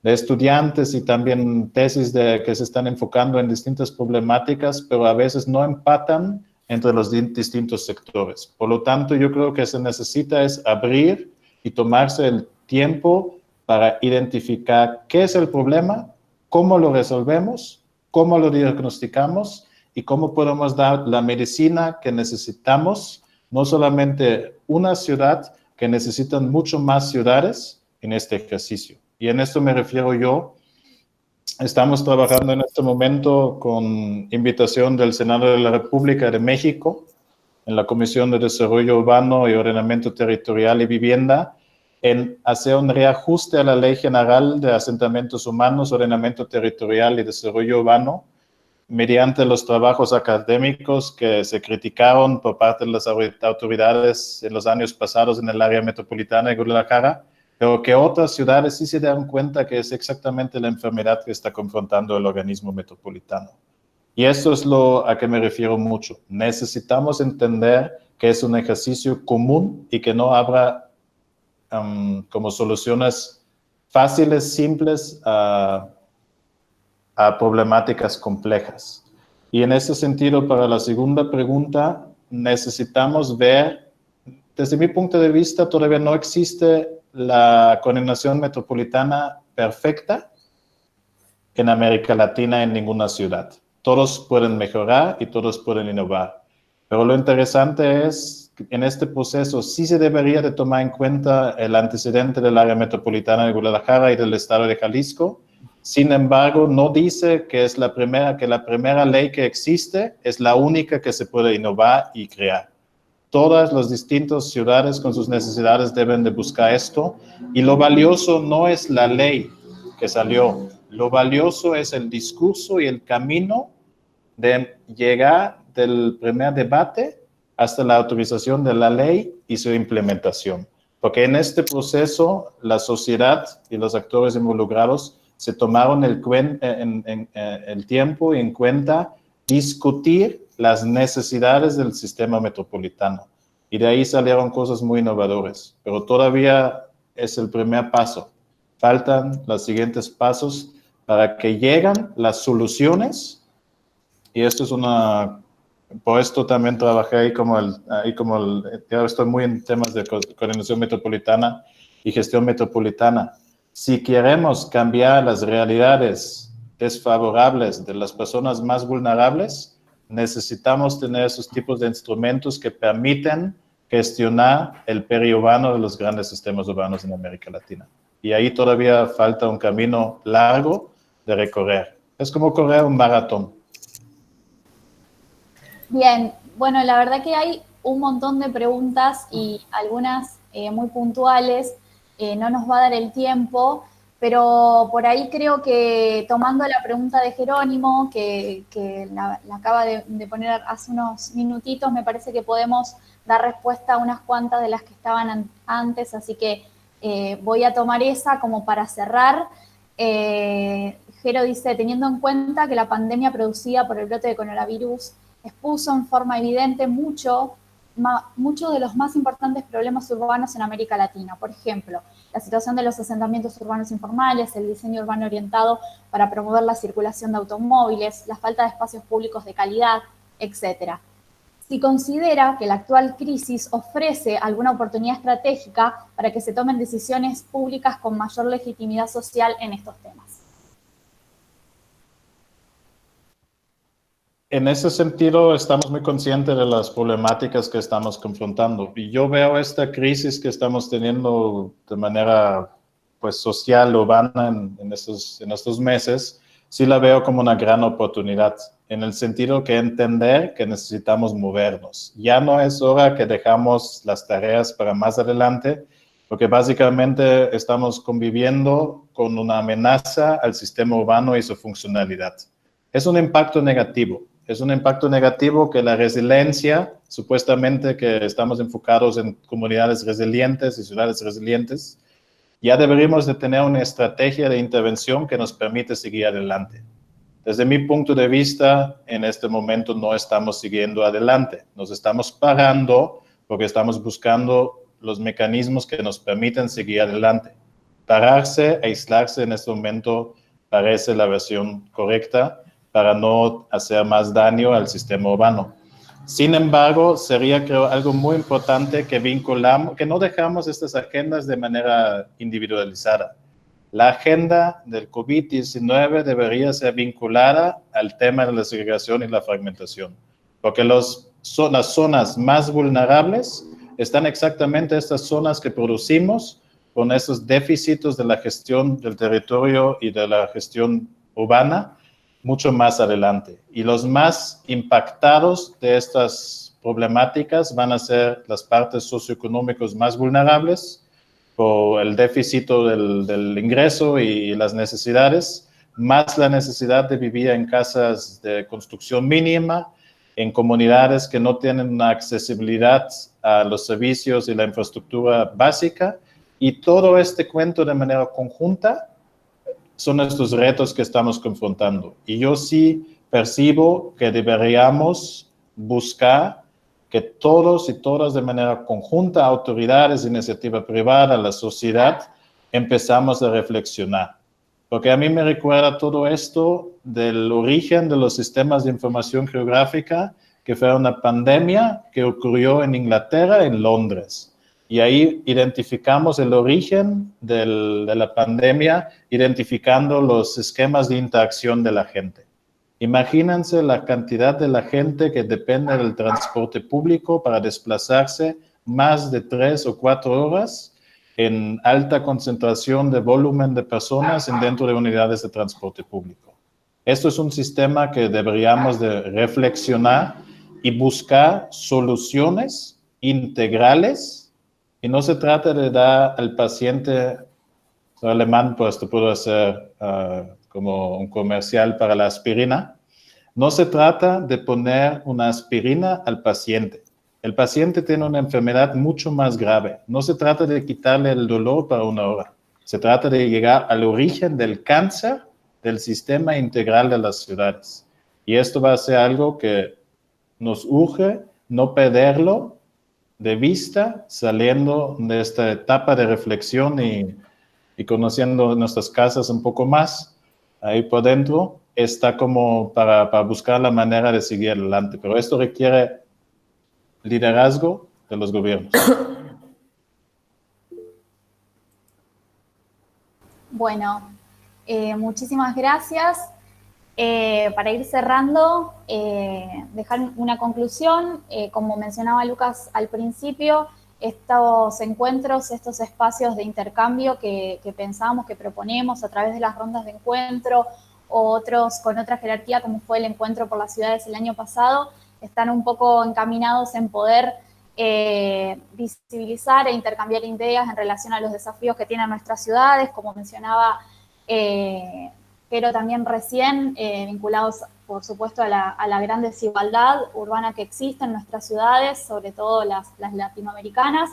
estudiantes y también tesis que se están enfocando en distintas problemáticas, pero a veces no empatan entre los distintos sectores. Por lo tanto, yo creo que se necesita es abrir y tomarse el tiempo para identificar qué es el problema, cómo lo resolvemos, cómo lo diagnosticamos y cómo podemos dar la medicina que necesitamos, no solamente una ciudad, que necesitan mucho más ciudades en este ejercicio. Y en esto me refiero yo. Estamos trabajando en este momento con invitación del Senado de la República de México, en la Comisión de Desarrollo Urbano y Ordenamiento Territorial y Vivienda, en hacer un reajuste a la Ley General de Asentamientos Humanos, Ordenamiento Territorial y Desarrollo Urbano, mediante los trabajos académicos que se criticaron por parte de las autoridades en los años pasados en el área metropolitana de Guadalajara, pero que otras ciudades sí se dan cuenta que es exactamente la enfermedad que está confrontando el organismo metropolitano. Y eso es lo a que me refiero mucho. Necesitamos entender que es un ejercicio común y que no habrá como soluciones fáciles, simples a problemáticas complejas. Y en ese sentido, para la segunda pregunta, necesitamos ver, desde mi punto de vista, todavía no existe la coordinación metropolitana perfecta en América Latina en ninguna ciudad. Todos pueden mejorar y todos pueden innovar. Pero lo interesante es que en este proceso sí se debería de tomar en cuenta el antecedente del área metropolitana de Guadalajara y del estado de Jalisco. Sin embargo, no dice que la primera ley que existe es la única que se puede innovar y crear. Todas las distintas ciudades con sus necesidades deben de buscar esto. Y lo valioso no es la ley que salió. Lo valioso es el discurso y el camino de llegar del primer debate hasta la autorización de la ley y su implementación. Porque en este proceso, la sociedad y los actores involucrados se tomaron el tiempo y en cuenta discutir las necesidades del sistema metropolitano. Y de ahí salieron cosas muy innovadoras. Pero todavía es el primer paso. Faltan los siguientes pasos para que lleguen las soluciones. Y esto es por esto también trabajé ahí ya estoy muy en temas de coordinación metropolitana y gestión metropolitana. Si queremos cambiar las realidades desfavorables de las personas más vulnerables, necesitamos tener esos tipos de instrumentos que permiten gestionar el periurbano de los grandes sistemas urbanos en América Latina. Y ahí todavía falta un camino largo de recorrer. Es como correr un maratón. Bien, bueno, la verdad que hay un montón de preguntas y algunas muy puntuales. No nos va a dar el tiempo, pero por ahí creo que tomando la pregunta de Jerónimo, que la acaba de poner hace unos minutitos, me parece que podemos dar respuesta a unas cuantas de las que estaban antes, así que voy a tomar esa como para cerrar. Jero dice, teniendo en cuenta que la pandemia producida por el brote de coronavirus expuso en forma evidente muchos de los más importantes problemas urbanos en América Latina. Por ejemplo, la situación de los asentamientos urbanos informales, el diseño urbano orientado para promover la circulación de automóviles, la falta de espacios públicos de calidad, etc. Si considera que la actual crisis ofrece alguna oportunidad estratégica para que se tomen decisiones públicas con mayor legitimidad social en estos temas. En ese sentido, estamos muy conscientes de las problemáticas que estamos confrontando. Y yo veo esta crisis que estamos teniendo de manera pues, social, urbana en estos meses, sí la veo como una gran oportunidad, en el sentido que entender que necesitamos movernos. Ya no es hora que dejamos las tareas para más adelante, porque básicamente estamos conviviendo con una amenaza al sistema urbano y su funcionalidad. Es un impacto negativo. Es un impacto negativo que la resiliencia, supuestamente que estamos enfocados en comunidades resilientes y ciudades resilientes, ya deberíamos de tener una estrategia de intervención que nos permite seguir adelante. Desde mi punto de vista, en este momento no estamos siguiendo adelante. Nos estamos parando porque estamos buscando los mecanismos que nos permiten seguir adelante. Pararse, aislarse en este momento parece la versión correcta para no hacer más daño al sistema urbano. Sin embargo, sería, creo, algo muy importante que vinculamos, que no dejamos estas agendas de manera individualizada. La agenda del COVID-19 debería ser vinculada al tema de la segregación y la fragmentación, porque las zonas más vulnerables están exactamente estas zonas que producimos con esos déficits de la gestión del territorio y de la gestión urbana, mucho más adelante. Y los más impactados de estas problemáticas van a ser las partes socioeconómicas más vulnerables por el déficit del ingreso y las necesidades, más la necesidad de vivir en casas de construcción mínima, en comunidades que no tienen una accesibilidad a los servicios y la infraestructura básica. Y todo este cuento de manera conjunta son estos retos que estamos confrontando. Y yo sí percibo que deberíamos buscar que todos y todas de manera conjunta, autoridades, iniciativa privada, la sociedad, empezamos a reflexionar. Porque a mí me recuerda todo esto del origen de los sistemas de información geográfica, que fue una pandemia que ocurrió en Inglaterra, en Londres. Y ahí identificamos el origen de la pandemia, identificando los esquemas de interacción de la gente. Imagínense la cantidad de la gente que depende del transporte público para desplazarse más de 3 o 4 horas en alta concentración de volumen de personas dentro de unidades de transporte público. Esto es un sistema que deberíamos de reflexionar y buscar soluciones integrales. Y no se trata de dar al paciente, soy alemán, pues te puedo hacer como un comercial para la aspirina. No se trata de poner una aspirina al paciente. El paciente tiene una enfermedad mucho más grave. No se trata de quitarle el dolor para una hora. Se trata de llegar al origen del cáncer del sistema integral de las ciudades. Y esto va a ser algo que nos urge no perderlo de vista, saliendo de esta etapa de reflexión y conociendo nuestras casas un poco más, ahí por dentro, está como para buscar la manera de seguir adelante. Pero esto requiere liderazgo de los gobiernos. Bueno, muchísimas gracias. Para ir cerrando, dejar una conclusión. Como mencionaba Lucas al principio, estos encuentros, estos espacios de intercambio que pensamos, que proponemos a través de las rondas de encuentro o otros con otra jerarquía, como fue el encuentro por las ciudades el año pasado, están un poco encaminados en poder visibilizar e intercambiar ideas en relación a los desafíos que tienen nuestras ciudades, como mencionaba pero también recién vinculados, por supuesto, a la gran desigualdad urbana que existe en nuestras ciudades, sobre todo las latinoamericanas,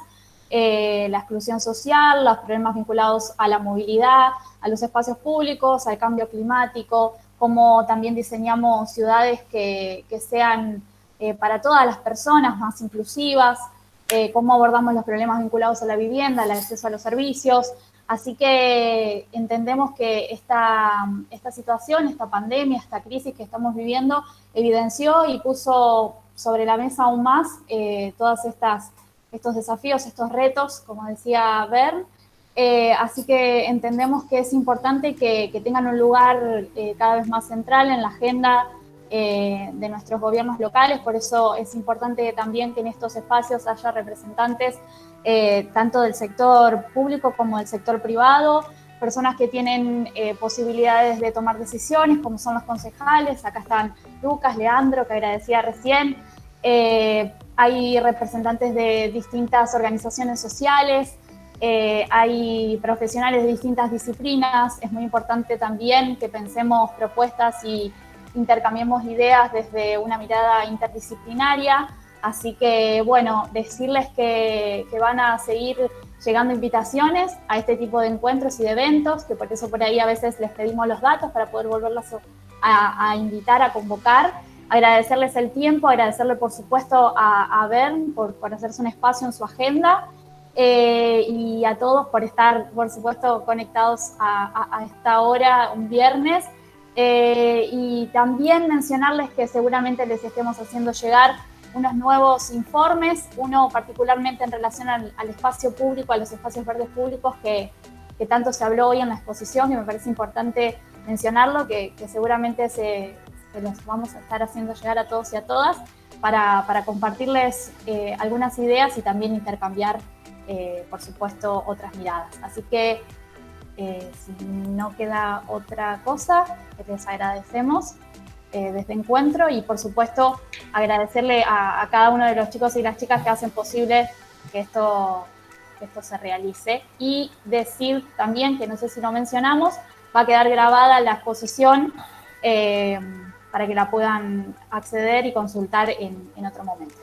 la exclusión social, los problemas vinculados a la movilidad, a los espacios públicos, al cambio climático, cómo también diseñamos ciudades que sean para todas las personas, más inclusivas, cómo abordamos los problemas vinculados a la vivienda, al acceso a los servicios. Así que entendemos que esta situación, esta pandemia, esta crisis que estamos viviendo, evidenció y puso sobre la mesa aún más todos estos desafíos, estos retos, como decía Bern. Así que entendemos que es importante que tengan un lugar cada vez más central en la agenda de nuestros gobiernos locales. Por eso es importante también que en estos espacios haya representantes tanto del sector público como del sector privado, personas que tienen posibilidades de tomar decisiones, como son los concejales. Acá están Lucas, Leandro, que agradecía recién. Hay representantes de distintas organizaciones sociales, hay profesionales de distintas disciplinas. Es muy importante también que pensemos propuestas y intercambiemos ideas desde una mirada interdisciplinaria. Así que, bueno, decirles que van a seguir llegando invitaciones a este tipo de encuentros y de eventos, que por eso por ahí a veces les pedimos los datos para poder volverlos a invitar, a convocar. Agradecerles el tiempo, agradecerle por supuesto a Bern por hacerse un espacio en su agenda, y a todos por estar, por supuesto, conectados a esta hora, un viernes. Y también mencionarles que seguramente les estemos haciendo llegar unos nuevos informes, uno particularmente en relación al espacio público, a los espacios verdes públicos que tanto se habló hoy en la exposición, y me parece importante mencionarlo, que seguramente se los vamos a estar haciendo llegar a todos y a todas para compartirles algunas ideas y también intercambiar, por supuesto, otras miradas. Así que si no queda otra cosa, les agradecemos desde Encuentro, y por supuesto agradecerle a cada uno de los chicos y las chicas que hacen posible que esto se realice. Y decir también, que no sé si lo mencionamos, va a quedar grabada la exposición para que la puedan acceder y consultar en otro momento.